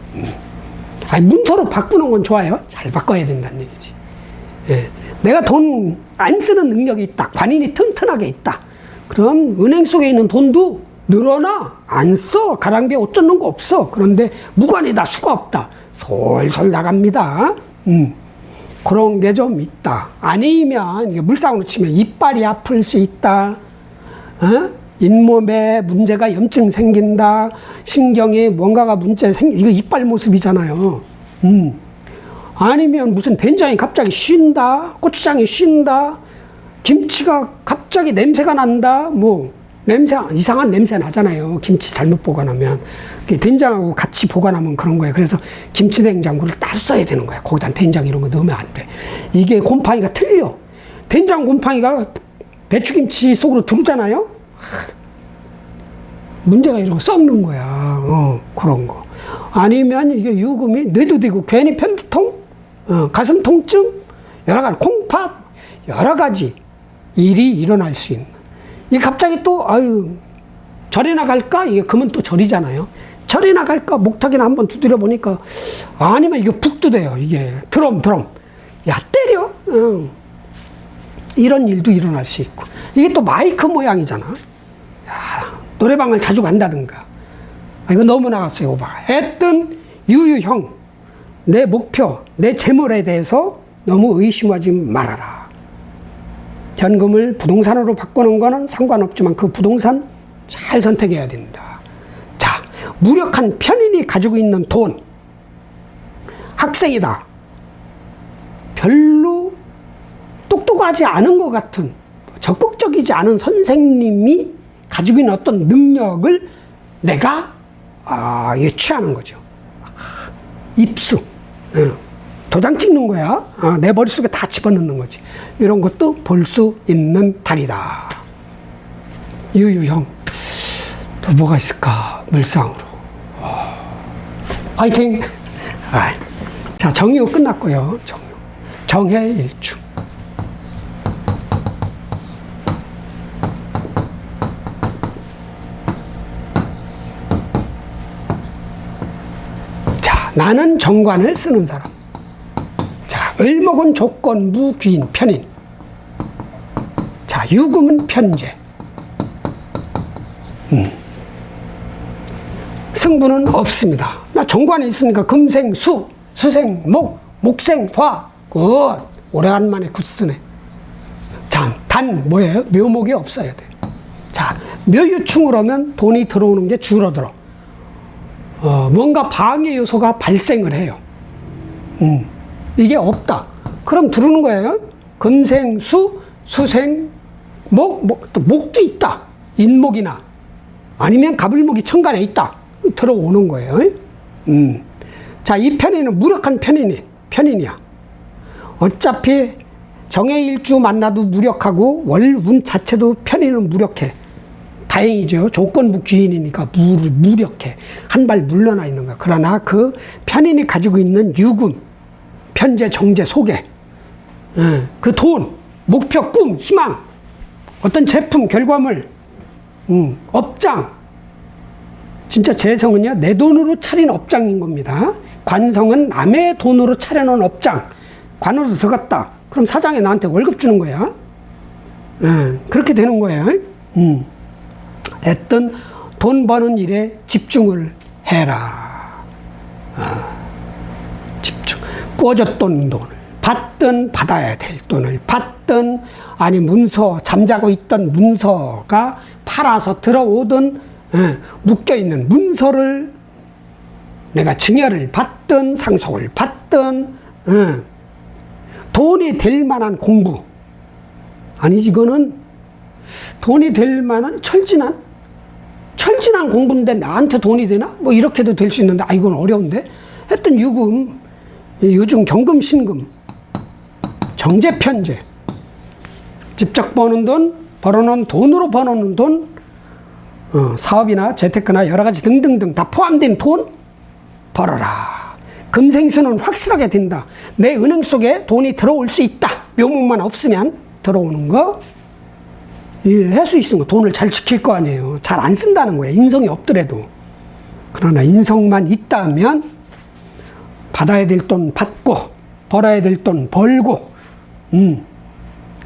문서로 바꾸는 건 좋아요. 잘 바꿔야 된다는 얘기지. 내가 돈 안 쓰는 능력이 있다. 관인이 튼튼하게 있다. 그럼 은행 속에 있는 돈도 늘어나. 안 써. 가랑비에 옷 젖는 거 없어. 그런데 무관이다. 수가 없다. 솔솔 나갑니다. 그런 게 좀 있다. 아니면 이게 물상으로 치면 이빨이 아플 수 있다. 잇몸에 문제가 염증 생긴다. 신경에 뭔가가 문제 이거 이빨 모습이잖아요. 아니면 무슨 된장이 갑자기 쉰다. 고추장이 쉰다. 김치가 갑자기 냄새가 난다. 뭐 냄새 이상한 냄새 나잖아요. 김치 잘못 보관하면 된장하고 같이 보관하면 그런 거예요. 그래서 김치 냉장고를 따로 써야 되는 거야. 거기다 된장 이런 거 넣으면 안 돼. 이게 곰팡이가 틀려. 된장 곰팡이가 배추김치 속으로 들어오잖아요. 문제가 이러고 썩는 거야. 그런 거. 아니면 이게 유금이 뇌도 되고 괜히 편두통, 가슴 통증, 여러 가지 콩팥, 여러 가지 일이 일어날 수 있는. 이게 갑자기 또 절에 나갈까? 이게 그러면 또 절이잖아요. 절에 나갈까? 목탁이나 한번 두드려 보니까 아니면 이게 북 두대요. 이게 드럼. 야 때려. 이런 일도 일어날 수 있고. 이게 또 마이크 모양이잖아. 야, 노래방을 자주 간다든가. 이거 너무 나갔어요, 오바. 하여튼 유유형, 내 목표, 내 재물에 대해서 너무 의심하지 말아라. 현금을 부동산으로 바꾸는 거는 상관없지만 그 부동산 잘 선택해야 된다. 자, 무력한 편인이 가지고 있는 돈. 학생이다. 별로 똑똑하지 않은 것 같은, 적극적이지 않은 선생님이 가지고 있는 어떤 능력을 내가 유치하는 거죠. 입수. 도장 찍는 거야. 내 머릿속에 다 집어넣는 거지. 이런 것도 볼 수 있는 달이다. 유유형. 또 뭐가 있을까? 물상으로. 화이팅! 자, 정유 끝났고요. 정해일주. 나는 정관을 쓰는 사람. 자, 을목은 조건, 무귀인, 편인. 자, 유금은 편재. 승부는 없습니다. 나 정관이 있으니까 금생 수, 수생 목, 목생 화. 굿. 오래간만에 굿 쓰네. 자, 단 뭐예요? 묘목이 없어야 돼. 자, 묘유충을 하면 돈이 들어오는 게 줄어들어. 뭔가 방해 요소가 발생을 해요. 이게 없다. 그럼 들어오는 거예요. 금생 수, 수생 목, 또 목도 있다. 인목이나 아니면 가불목이 천간에 있다. 들어오는 거예요. 자, 이 편인은 무력한 편인이야. 어차피 정해일주 만나도 무력하고 월운 자체도 편인은 무력해. 다행이죠. 조건부 귀인이니까 무력해. 한 발 물러나 있는 거야. 그러나 그 편인이 가지고 있는 유금, 편재, 정재, 소개, 그 돈, 목표, 꿈, 희망, 어떤 제품, 결과물, 업장. 진짜 재성은요, 내 돈으로 차린 업장인 겁니다. 관성은 남의 돈으로 차려놓은 업장. 관으로 들어갔다. 그럼 사장이 나한테 월급 주는 거야. 그렇게 되는 거예요. 하여튼 돈 버는 일에 집중을 해라. 집중. 꾸어졌던 돈을 받든 받아야 될 돈을 받든 아니 문서 잠자고 있던 문서가 팔아서 들어오든 묶여있는 문서를 내가 증여를 받든 상속을 받든 돈이 될 만한 공부. 아니 이거는 돈이 될 만한 철진한 공부인데 나한테 돈이 되나? 뭐 이렇게도 될 수 있는데 이건 어려운데. 하여튼 유금, 요즘 경금, 신금, 정재, 편재. 직접 버는 돈, 벌어놓은 돈으로 벌어놓은 돈, 사업이나 재테크나 여러 가지 등등등 다 포함된 돈 벌어라. 금생수는 확실하게 된다. 내 은행 속에 돈이 들어올 수 있다. 묘목만 없으면 들어오는 거. 할 수 있는 거. 돈을 잘 지킬 거 아니에요. 잘 안 쓴다는 거예요. 인성이 없더라도. 그러나 인성만 있다면 받아야 될 돈 받고 벌어야 될 돈 벌고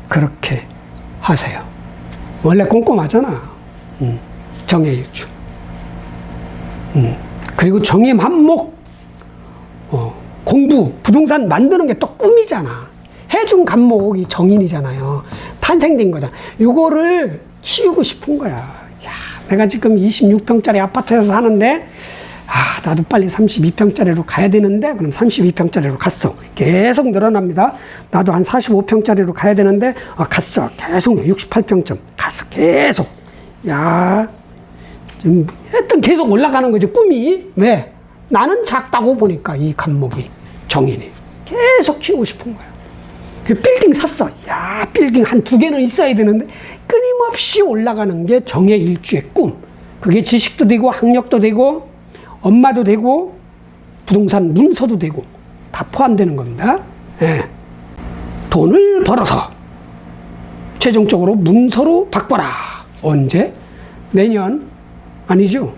그렇게 하세요. 원래 꼼꼼하잖아. 정해일주. 그리고 정해만목. 공부, 부동산 만드는 게 또 꿈이잖아. 해준 간목이 정인이잖아요. 탄생된 거잖아. 요거를 키우고 싶은 거야. 야, 내가 지금 26평짜리 아파트에서 사는데, 나도 빨리 32평짜리로 가야 되는데, 그럼 32평짜리로 갔어. 계속 늘어납니다. 나도 한 45평짜리로 가야 되는데, 갔어. 계속 68평점. 갔어. 계속. 야, 지금 하여튼 계속 올라가는 거지, 꿈이. 왜? 나는 작다고 보니까, 이 간목이, 정인이. 계속 키우고 싶은 거야. 그 빌딩 샀어. 야, 빌딩 한 2개는 있어야 되는데, 끊임없이 올라가는 게 정해일주의 꿈. 그게 지식도 되고, 학력도 되고, 엄마도 되고, 부동산 문서도 되고, 다 포함되는 겁니다. 예. 돈을 벌어서, 최종적으로 문서로 바꿔라. 언제? 내년, 아니죠.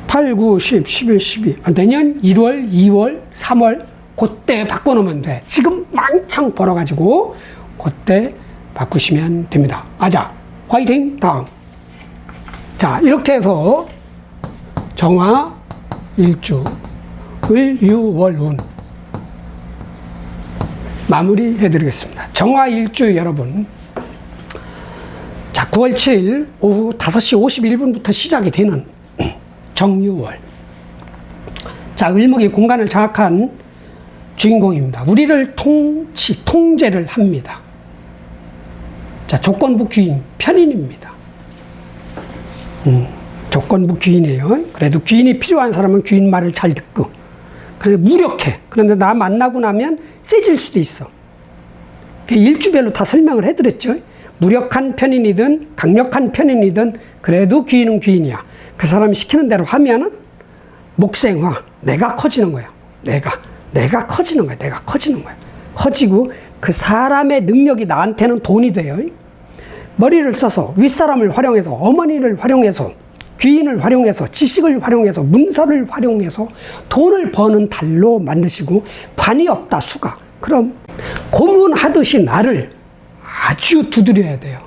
8, 9, 10, 11, 12. 내년 1월, 2월, 3월, 그때 바꿔놓으면 돼. 지금 왕창 벌어가지고, 그때 바꾸시면 됩니다. 아자, 화이팅! 다음. 자, 이렇게 해서, 정화, 일주, 을, 유, 월, 운. 마무리 해드리겠습니다. 정화, 일주 여러분. 자, 9월 7일 오후 5시 51분부터 시작이 되는 정유월. 자, 을목이 공간을 장악한 주인공입니다. 우리를 통제를 합니다. 자, 조건부 귀인, 편인입니다. 조건부 귀인이에요. 그래도 귀인이 필요한 사람은 귀인 말을 잘 듣고. 그런데 무력해. 그런데 나 만나고 나면 세질 수도 있어. 일주별로 다 설명을 해드렸죠. 무력한 편인이든 강력한 편인이든 그래도 귀인은 귀인이야. 그 사람이 시키는 대로 하면은 목생화, 내가 커지는 거야. 내가 커지는 거야. 내가 커지는 거야. 커지고 그 사람의 능력이 나한테는 돈이 돼요. 머리를 써서 윗사람을 활용해서 어머니를 활용해서 귀인을 활용해서 지식을 활용해서 문서를 활용해서 돈을 버는 달로 만드시고 관이 없다 수가. 그럼 고문하듯이 나를 아주 두드려야 돼요.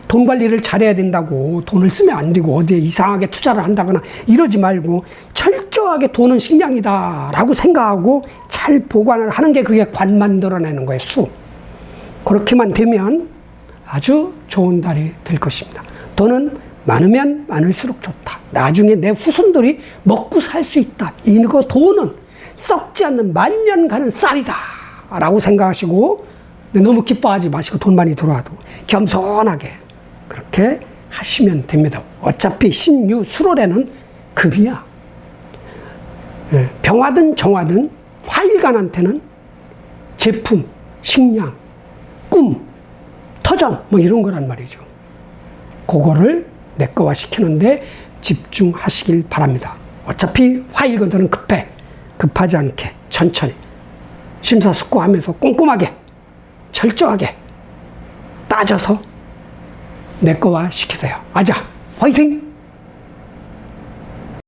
돈 관리를 잘해야 된다고 돈을 쓰면 안 되고 어디에 이상하게 투자를 한다거나 이러지 말고 철저하게 돈은 식량이다 라고 생각하고 잘 보관을 하는 게 그게 관 만들어내는 거예요. 수. 그렇게만 되면 아주 좋은 달이 될 것입니다. 돈은 많으면 많을수록 좋다. 나중에 내 후손들이 먹고 살 수 있다. 이거 돈은 썩지 않는 만년 가는 쌀이다 라고 생각하시고 너무 기뻐하지 마시고 돈 많이 들어와도 겸손하게 그렇게 하시면 됩니다. 어차피 신유 수월에는 금이야. 병화든 정화든 화일간한테는 제품, 식량, 꿈, 터전 뭐 이런 거란 말이죠. 그거를 내꺼화 시키는데 집중하시길 바랍니다. 어차피 화일간들은 급해. 급하지 않게 천천히 심사숙고하면서 꼼꼼하게 철저하게 따져서 내꺼화 시키세요. 아자, 화이팅!